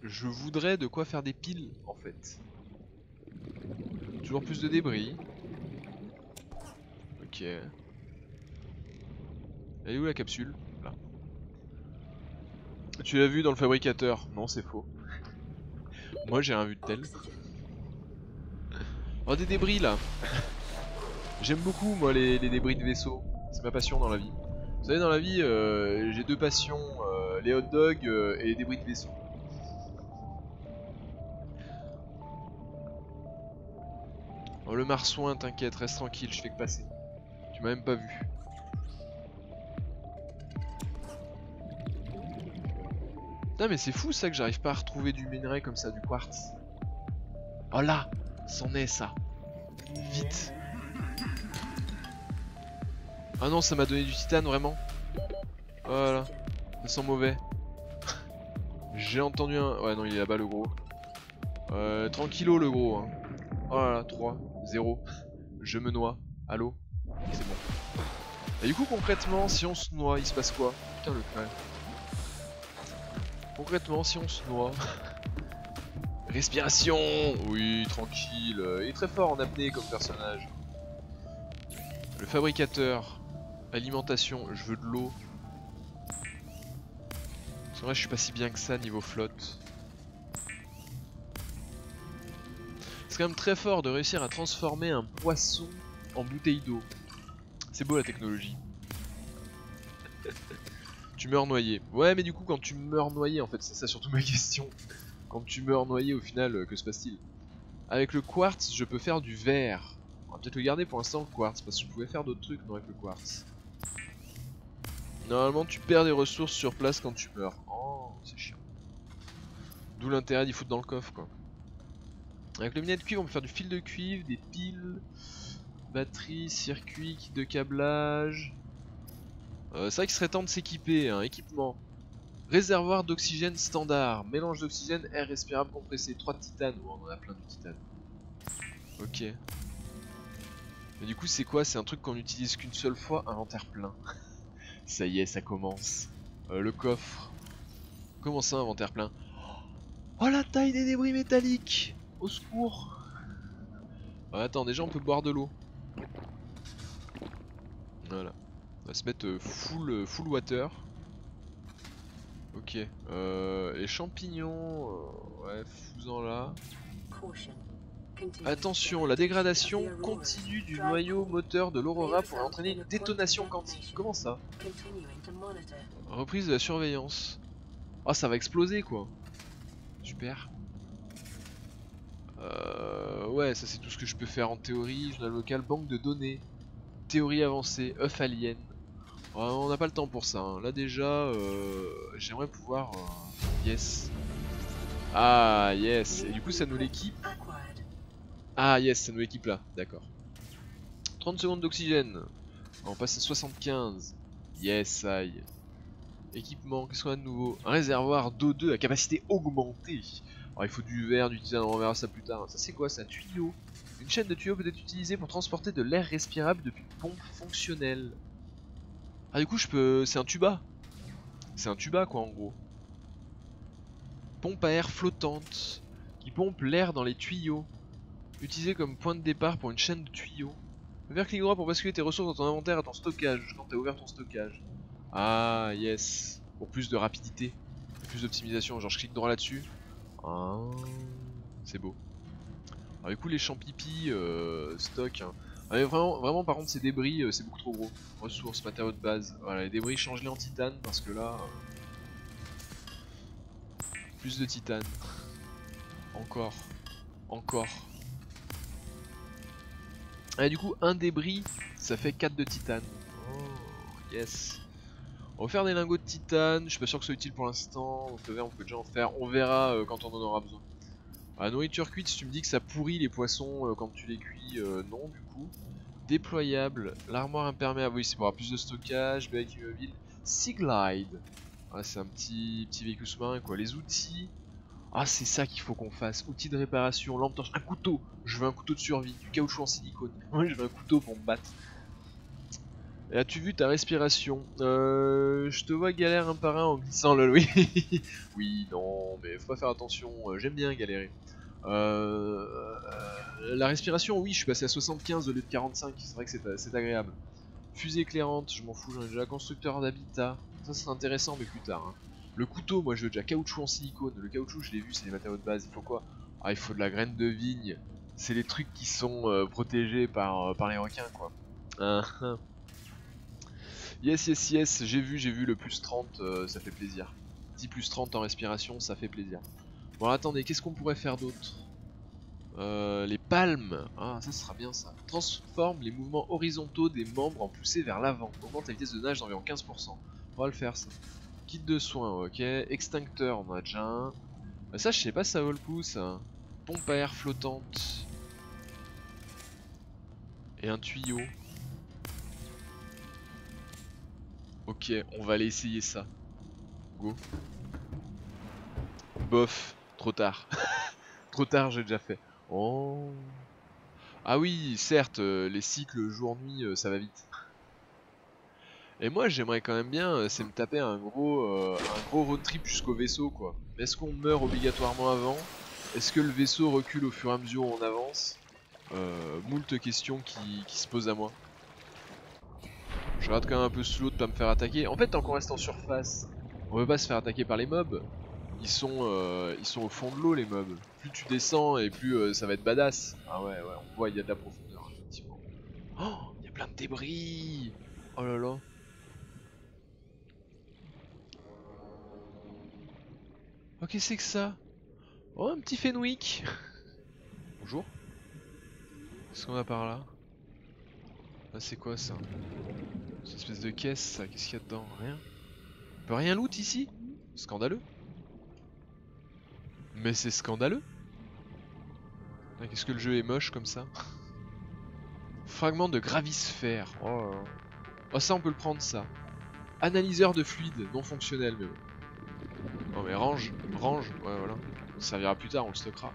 Speaker 1: Je voudrais de quoi faire des piles en fait. Toujours plus de débris. Ok. Elle est où la capsule? Là. Tu l'as vu dans le fabricateur? Non, c'est faux. Moi j'ai rien vu de tel. Oh des débris là. J'aime beaucoup moi les débris de vaisseau. C'est ma passion dans la vie. Vous savez dans la vie j'ai deux passions, les hot dogs et les débris de vaisseau. Oh le marsouin t'inquiète, reste tranquille, je fais que passer. Tu m'as même pas vu. Putain mais c'est fou ça que j'arrive pas à retrouver du minerai comme ça, du quartz. Oh là, c'en est ça. Vite. Ah non, ça m'a donné du titane vraiment. Voilà, ça sent mauvais. J'ai entendu un... Ouais non, il est là-bas le gros. Tranquillo le gros. Hein. Oh là là, 3, 0. Je me noie. Allô? C'est bon. Et du coup concrètement, si on se noie, il se passe quoi? Putain le crâne. Concrètement, si on se noie... Respiration. Oui, tranquille. Il est très fort en apnée comme personnage. Le fabricateur. Alimentation, je veux de l'eau. Parce que vrai, je suis pas si bien que ça niveau flotte. C'est quand même très fort de réussir à transformer un poisson en bouteille d'eau. C'est beau la technologie. Tu meurs noyé. Ouais mais du coup quand tu meurs noyé en fait, c'est ça surtout ma question. Quand tu meurs noyé au final, que se passe-t-il? Avec le quartz je peux faire du verre. On va peut-être le garder pour l'instant le quartz parce que je pouvais faire d'autres trucs non avec le quartz. Normalement tu perds des ressources sur place quand tu meurs. Oh c'est chiant. D'où l'intérêt d'y foutre dans le coffre quoi. Avec le minet de cuivre on peut faire du fil de cuivre, des piles, batteries, circuits, kit de câblage. C'est vrai qu'il serait temps de s'équiper, hein. Équipement. Réservoir d'oxygène standard, mélange d'oxygène, air respirable compressé, 3 de titane. Oh, on en a plein de titane. Ok. Mais du coup c'est quoi? C'est un truc qu'on utilise qu'une seule fois, inventaire plein. Ça y est, ça commence. Le coffre. Comment ça, inventaire plein? Oh la taille des débris métalliques! Au secours! Attends, déjà on peut boire de l'eau. Voilà. On va se mettre full water. Ok. Les champignons... ouais, fous-en là. Attention, la dégradation continue du noyau moteur de l'Aurora pourrait entraîner une détonation quantique. Comment ça? Reprise de la surveillance. Oh, ça va exploser quoi. Super. Ouais, ça c'est tout ce que je peux faire en théorie. Journal local, banque de données. Théorie avancée, œuf alien. On n'a pas le temps pour ça. Hein. Là déjà, j'aimerais pouvoir... yes. Ah, yes. Et du coup, ça nous l'équipe. Ah, yes, ça nous l'équipe là. D'accord. 30 secondes d'oxygène. On passe à 75. Yes, aïe. Équipement, qu'est-ce qu'on a de nouveau? Un réservoir d'O2 à capacité augmentée. Alors, il faut du verre, du titane, on verra ça plus tard. Ça, c'est quoi ça? Tuyau. Une chaîne de tuyaux peut être utilisée pour transporter de l'air respirable depuis une pompe fonctionnelle. Ah, du coup, je peux. C'est un tuba. C'est un tuba, quoi, en gros. Pompe à air flottante qui pompe l'air dans les tuyaux. Utilisé comme point de départ pour une chaîne de tuyaux. Faire clic droit pour basculer tes ressources dans ton inventaire à ton stockage quand tu as ouvert ton stockage. Ah yes. Pour plus de rapidité, plus d'optimisation. Genre je clique droit là-dessus. Ah, c'est beau. Alors du coup les champipi stock. Hein. Ah, mais vraiment par contre ces débris c'est beaucoup trop gros. Ressources, matériaux de base. Voilà les débris change-les en titane parce que là... plus de titane. Encore. Encore. Et du coup un débris ça fait 4 de titane. Oh yes. On va faire des lingots de titane, je suis pas sûr que ce soit utile pour l'instant. Donc le verre on peut déjà en faire, on verra quand on en aura besoin. La nourriture cuite, si tu me dis que ça pourrit les poissons quand tu les cuis, non du coup. Déployable, l'armoire imperméable, oui c'est pour avoir plus de stockage, béquille immobile. Sea Glide, ah, c'est un petit véhicule sous-marin quoi. Les outils, ah c'est ça qu'il faut qu'on fasse. Outils de réparation, lampe torche, un couteau. Je veux un couteau de survie, du caoutchouc en silicone. Moi je veux un couteau pour me battre. Et as-tu vu ta respiration? Je te vois galère un par un en glissant lol, oui. Oui, non, mais faut pas faire attention, j'aime bien galérer. La respiration, oui, je suis passé à 75 au lieu de 45, c'est vrai que c'est agréable. Fusée éclairante, je m'en fous, j'en ai déjà. Constructeur d'habitat, ça serait intéressant, mais plus tard. Hein. Le couteau, moi je veux déjà caoutchouc en silicone. Le caoutchouc, je l'ai vu, c'est les matériaux de base. Il faut quoi? Ah, il faut de la graine de vigne. C'est les trucs qui sont protégés par les requins, quoi. Yes, yes, yes, j'ai vu le plus 30, ça fait plaisir. 10 plus 30 en respiration, ça fait plaisir. Bon, attendez, qu'est-ce qu'on pourrait faire d'autre? Les palmes, ah ça sera bien ça. Transforme les mouvements horizontaux des membres en poussée vers l'avant. Augmente la vitesse de nage d'environ 15%. On va le faire ça. Kit de soins, ok. Extincteur, on en a déjà un. Ça je sais pas si ça vaut le coup ça. Pompe à air flottante. Et un tuyau. Ok, on va aller essayer ça. Go. Bof, trop tard. Trop tard, j'ai déjà fait. Oh. Ah oui, certes, les cycles jour-nuit, ça va vite. Et moi, j'aimerais quand même bien, c'est me taper un gros road trip jusqu'au vaisseau, quoi. Est-ce qu'on meurt obligatoirement avant? Est-ce que le vaisseau recule au fur et à mesure où on avance? Moult questions qui se posent à moi. Je rate quand même un peu sous l'eau de pas me faire attaquer. En fait, tant qu'on reste en surface, on veut pas se faire attaquer par les mobs. Ils sont au fond de l'eau, les mobs. Plus tu descends et plus ça va être badass. Ah ouais, on voit, il y a de la profondeur, effectivement. Oh, il y a plein de débris. Oh là là. Oh, qu'est-ce que c'est que ça? Oh, un petit Fenwick. Bonjour. Qu'est-ce qu'on a par là? Ah, c'est quoi ça? C'est une espèce de caisse, ça. Qu'est-ce qu'il y a dedans? Rien. On peut rien loot ici? Scandaleux. Mais c'est scandaleux. Ah, qu'est-ce que le jeu est moche comme ça? Fragment de gravisphère. Oh là là. Oh, ça, on peut le prendre, ça. Analyseur de fluide, non fonctionnel, mais bon. Non, mais range. Ouais, voilà. Ça servira plus tard, on le stockera.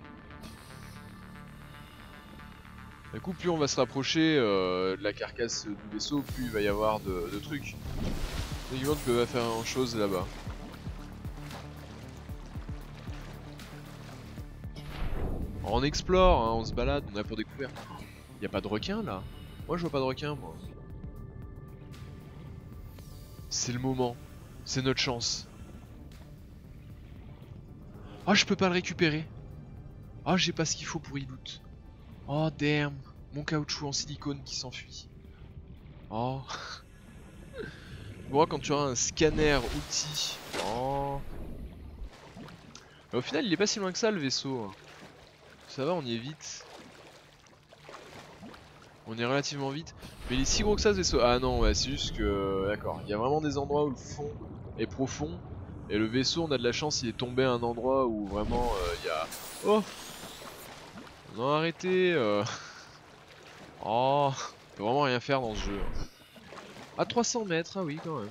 Speaker 1: Du coup, plus on va se rapprocher de la carcasse du vaisseau, plus il va y avoir de trucs. Les humains ne peuvent pas faire grand chose là-bas. On explore, hein, on se balade, on a pour découvrir. Y a pas de requin là? Moi je vois pas de requin, moi. C'est le moment. C'est notre chance. Ah, je peux pas le récupérer. Ah, j'ai pas ce qu'il faut pour y loot. Oh damn. Mon caoutchouc en silicone qui s'enfuit. Oh. Bon, quand tu auras un scanner outil. Oh. Mais au final, il est pas si loin que ça le vaisseau. Ça va, on y est vite. On est relativement vite. Mais il est si gros que ça ce vaisseau. Ah non, ouais, c'est juste que. D'accord. Il y a vraiment des endroits où le fond est profond. Et le vaisseau, on a de la chance, il est tombé à un endroit où vraiment il y a. Oh! Non, arrêtez Oh! On peut vraiment rien faire dans ce jeu. À 300 mètres, ah oui, quand même.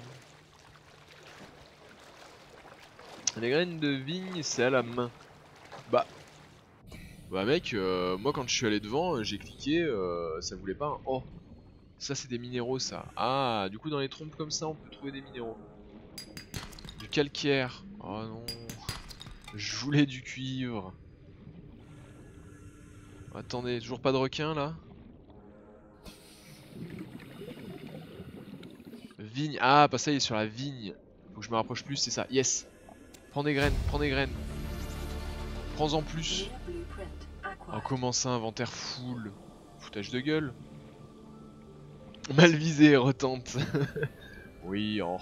Speaker 1: Les graines de vigne, c'est à la main. Bah mec, moi quand je suis allé devant, j'ai cliqué, ça voulait pas. Oh! Ça c'est des minéraux ça. Ah, du coup dans les trompes comme ça on peut trouver des minéraux. Du calcaire. Oh non. Je voulais du cuivre. Attendez, toujours pas de requin là? Vigne. Ah, pas ça, il est sur la vigne. Faut que je me rapproche plus, c'est ça. Yes. Prends des graines, prends des graines. Prends-en plus. Oh, comment ça, inventaire full? Foutage de gueule. Mal visé, retente. Oui, oh.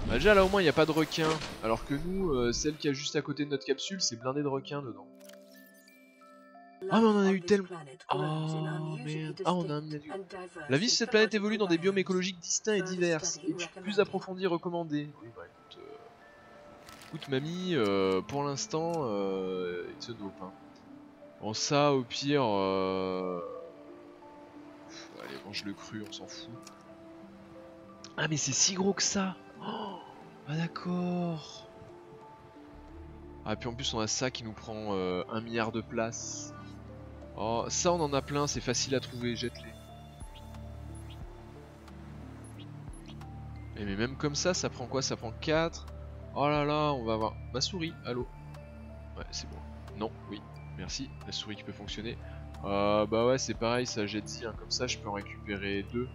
Speaker 1: Bah déjà là au moins il n'y a pas de requin. Alors que nous, celle qui a juste à côté de notre capsule, c'est blindé de requins dedans. Ah mais on en a eu tellement... Oh merde. Ah on a un... La vie sur cette planète évolue dans des biomes écologiques distincts et divers. Études plus approfondies recommandées. Oui bah écoute... Écoute mamie, pour l'instant, it's a nope. Hein. Bon ça au pire... Allez mange le cru, on s'en fout. Ah mais c'est si gros que ça. Oh, ah d'accord. Ah puis en plus on a ça qui nous prend 1 milliard de place. Oh ça on en a plein, c'est facile à trouver, jette-les. Et mais même comme ça prend quoi? Ça prend 4. Oh là là, on va avoir ma souris, allô. Ouais c'est bon. Non, oui, merci, la souris qui peut fonctionner. Bah ouais c'est pareil, ça jette-y, hein. Comme ça je peux en récupérer 2.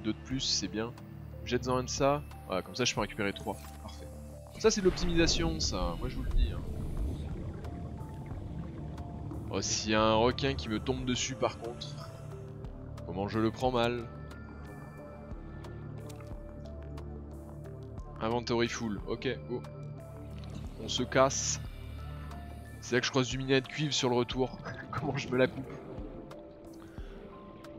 Speaker 1: 2 de plus, c'est bien. Jette-en un de ça, voilà, comme ça je peux en récupérer 3. Parfait. Ça c'est de l'optimisation ça, moi je vous le dis. Hein. Oh s'il y a un requin qui me tombe dessus par contre, comment je le prends mal. Inventory full, ok, go. On se casse. C'est là que je croise du minerai de cuivre sur le retour. Comment je me la coupe.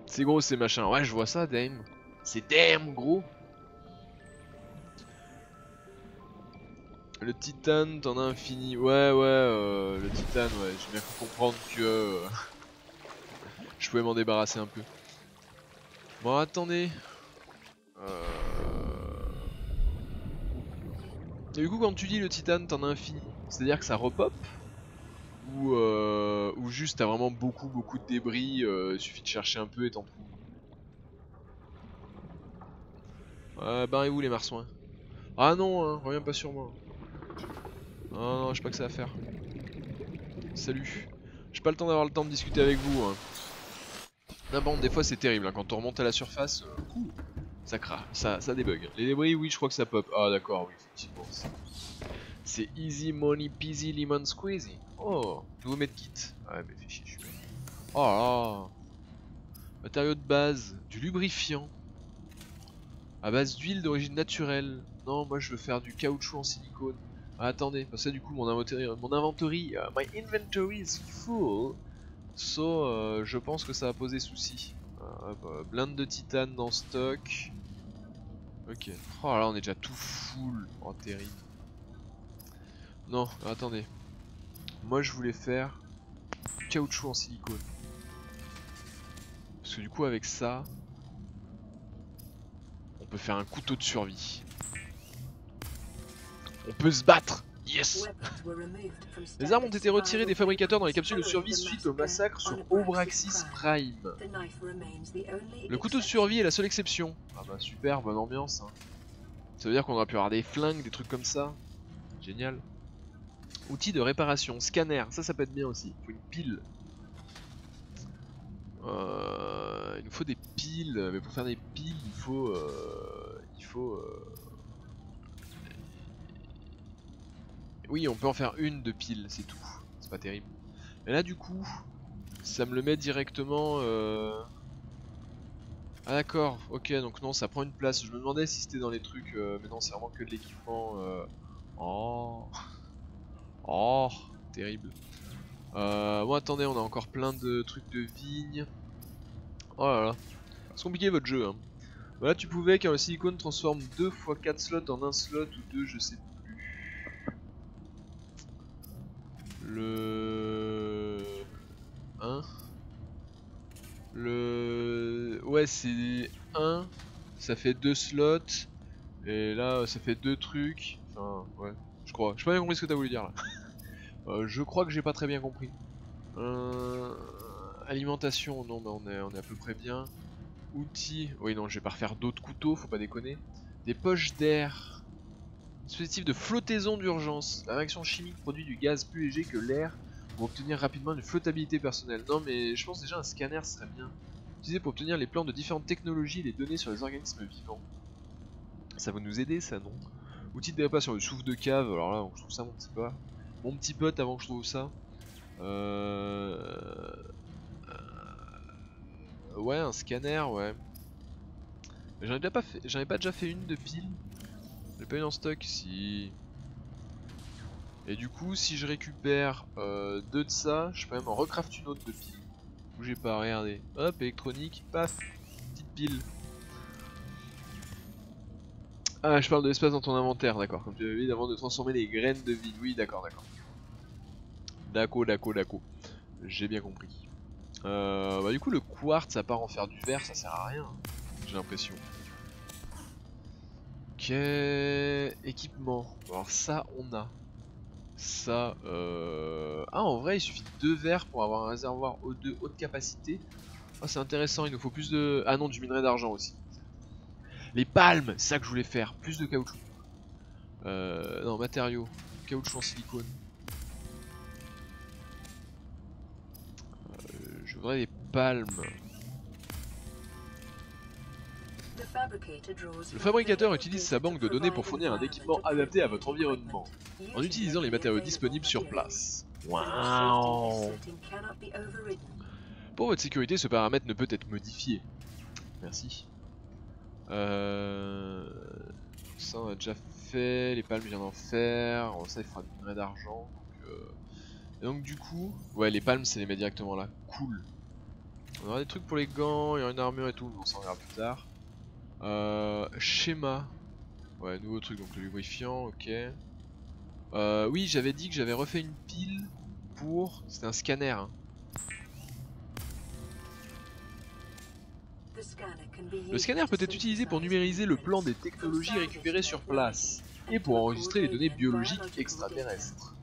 Speaker 1: C'est gros ces machins, ouais je vois ça damn. C'est damn gros. Le titane, t'en as infini. Ouais, le titane, ouais, j'ai bien pu comprendre que je pouvais m'en débarrasser un peu. Bon, attendez. Et du coup, quand tu dis le titane, t'en as infini, c'est-à-dire que ça repop ou juste t'as vraiment beaucoup de débris, il suffit de chercher un peu et t'en trouves. Barrez-vous les marsouins. Ah non, hein, reviens pas sur moi. Non, non, j'ai pas que ça à faire. Salut. J'ai pas le temps d'avoir le temps de discuter avec vous. Hein. Non, bon, des fois c'est terrible, hein. Quand on remonte à la surface, ça craint, ça débug. Les débris, oui, je crois que ça pop. Ah d'accord, oui, effectivement. C'est easy money peasy lemon squeezy. Oh, nouveau medkit. Ouais, mais fais chier, je suis bête. Oh là. Matériaux de base, du lubrifiant. À base d'huile d'origine naturelle. Non, moi je veux faire du caoutchouc en silicone. Ah, attendez, parce que du coup mon inventory, my inventory is full. So, je pense que ça va poser souci. Blinde de titane dans stock. Ok. Oh là, on est déjà tout full. Oh, terrible. Non, attendez. Moi, je voulais faire du caoutchouc en silicone. Parce que du coup, avec ça, on peut faire un couteau de survie. On peut se battre. Yes. Les armes ont été retirées des fabricateurs dans les capsules de survie suite au massacre sur Obraxis Prime. Le couteau de survie est la seule exception. Ah bah super, bonne ambiance. Hein. Ça veut dire qu'on aura pu avoir des flingues, des trucs comme ça. Génial. Outil de réparation, scanner, ça peut être bien aussi. Il faut une pile. Il nous faut des piles, mais pour faire des piles, il faut... Oui, on peut en faire une de pile, c'est tout. C'est pas terrible. Mais là, du coup, ça me le met directement... Ah d'accord, ok, donc non, ça prend une place. Je me demandais si c'était dans les trucs, mais non, c'est vraiment que de l'équipement. Oh, oh, terrible. Bon, attendez, on a encore plein de trucs de vigne. Oh là là, c'est compliqué votre jeu. Hein. Voilà, tu pouvais, car le silicone transforme 2 x 4 slots en un slot ou 2, je sais plus. Le... Hein? Ouais, c'est 1, ça fait 2 slots. Et là, ça fait 2 trucs. Enfin, ouais, je crois. J'ai pas bien compris ce que t'as voulu dire là. Je crois que j'ai pas très bien compris. Alimentation, non, bah on est à peu près bien. Outils, oui, non, je vais pas refaire d'autres couteaux, faut pas déconner. Des poches d'air. Dispositif de flottaison d'urgence. La réaction chimique produit du gaz plus léger que l'air pour obtenir rapidement une flottabilité personnelle. Non, mais je pense déjà un scanner serait bien. Utilisé pour obtenir les plans de différentes technologies et les données sur les organismes vivants. Ça va nous aider, ça, non? Outil de déréparation sur le souffle de cave, alors là, je trouve ça mon petit pote avant que je trouve ça. Ouais, un scanner, ouais. J'en ai pas déjà fait une de pile. J'ai pas une en stock, si. Et du coup, si je récupère 2 de ça, je peux même en recraft une autre de pile. Bougez pas, regardez. Hop, électronique, paf, petite pile. Ah, je parle de l'espace dans ton inventaire, d'accord. Comme tu avais dit avant de transformer les graines de vie. Oui, d'accord, d'accord. D'accord. J'ai bien compris. Bah du coup, le quartz, à part en faire du verre, ça sert à rien. J'ai l'impression. Ok, équipement. Alors ça, on a. Ça, ah, en vrai, il suffit de 2 verres pour avoir un réservoir O2 haute capacité. Ah, c'est intéressant, il nous faut plus de... Ah non, du minerai d'argent aussi. Les palmes, c'est ça que je voulais faire. Plus de caoutchouc. Non, matériaux. Caoutchouc en silicone. Je voudrais des palmes. Le fabricateur utilise sa banque de données pour fournir un équipement adapté à votre environnement, en utilisant les matériaux disponibles sur place. Waouh! Pour votre sécurité, ce paramètre ne peut être modifié. Merci. Ça on a déjà fait, les palmes je viens d'en faire, ça il fera du minerai d'argent. Et donc du coup, ouais les palmes c'est les mettre directement là, cool. On aura des trucs pour les gants, il y aura une armure et tout, on s'en verra plus tard. Schéma, ouais nouveau truc donc le lubrifiant, ok. Oui j'avais dit que j'avais refait une pile pour, c'était un scanner. Hein. Le scanner peut être utilisé pour numériser le plan des technologies récupérées sur place et pour enregistrer les données biologiques extraterrestres.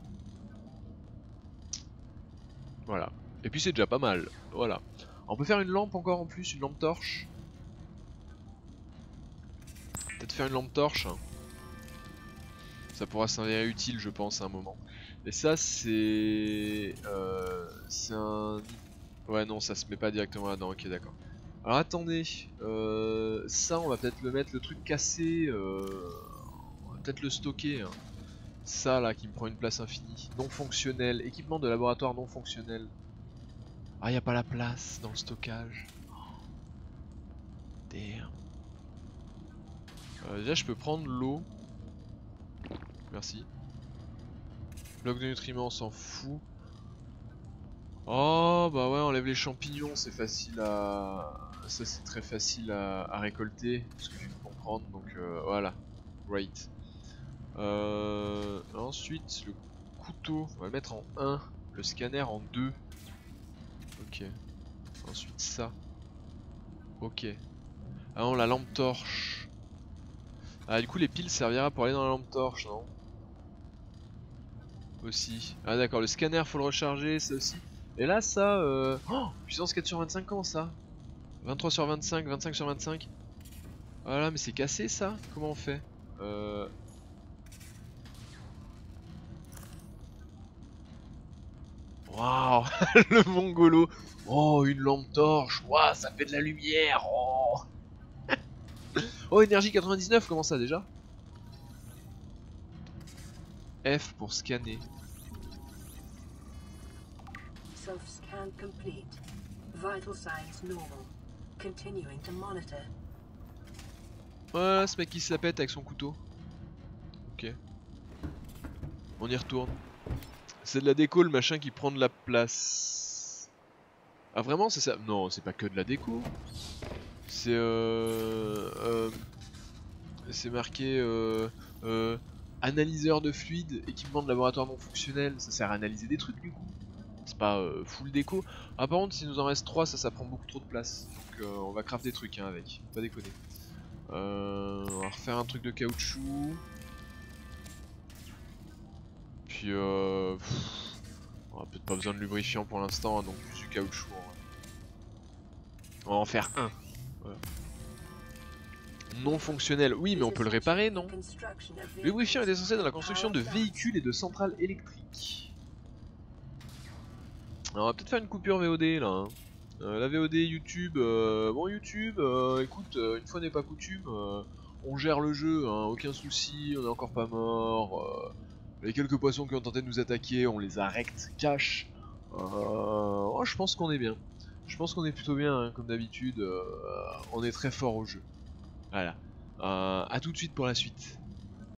Speaker 1: Voilà. Et puis c'est déjà pas mal. Voilà. On peut faire une lampe encore en plus, une lampe torche. Peut-être faire une lampe torche. Hein. Ça pourra s'avérer utile je pense à un moment. Et ça c'est... c'est un... Ouais non ça se met pas directement là-dedans, ok d'accord. Alors attendez, ça on va peut-être le mettre, le truc cassé, on va peut-être le stocker. Hein. Ça là qui me prend une place infinie. Non fonctionnel, équipement de laboratoire non fonctionnel. Ah y a pas la place dans le stockage. Damn. Déjà je peux prendre l'eau. Merci. Bloc de nutriments on s'en fout. Oh bah ouais, on enlève les champignons, c'est facile à... Ça c'est très facile à récolter, ce que je viens de comprendre, donc voilà. Great. Ensuite le couteau, on va le mettre en 1, le scanner en 2. Ok. Ensuite ça. Ok. Ah non, la lampe torche. Ah du coup les piles servira pour aller dans la lampe torche, non? Aussi. Ah d'accord, le scanner faut le recharger, ça aussi. Et là ça, oh, puissance 4 sur 25 ans ça. 23 sur 25, 25 sur 25. Voilà mais c'est cassé ça. Comment on fait? Waouh. Le mongolo. Oh une lampe torche. Waouh ça fait de la lumière. Oh. Oh énergie 99, comment ça déjà? F pour scanner.
Speaker 2: Self-scan complete. Vital signs normal. Continuing to monitor.
Speaker 1: Voilà ce mec qui se la pète avec son couteau. Ok. On y retourne. C'est de la déco le machin qui prend de la place. Ah vraiment c'est ça? Non c'est pas que de la déco. C'est c'est marqué analyseur de fluide, équipement de laboratoire non fonctionnel. Ça sert à analyser des trucs du coup. C'est pas full déco. Ah par contre s'il nous en reste 3 ça prend beaucoup trop de place. Donc on va craft des trucs hein, avec. Pas déconner. On va refaire un truc de caoutchouc. Puis on a peut-être pas besoin de lubrifiant pour l'instant, hein, donc plus du caoutchouc. Hein. On va en faire un. Voilà. Non fonctionnel, oui mais on peut le réparer non? Le lubrifiant est essentiel dans la construction de véhicules et de centrales électriques. Alors, on va peut-être faire une coupure VOD là. Hein. La VOD YouTube, bon YouTube, écoute, une fois n'est pas coutume, on gère le jeu, hein, aucun souci, on est encore pas mort. Les quelques poissons qui ont tenté de nous attaquer, on les arrête cash. Oh, je pense qu'on est bien. Je pense qu'on est plutôt bien, hein, comme d'habitude, on est très fort au jeu. Voilà. A tout de suite pour la suite.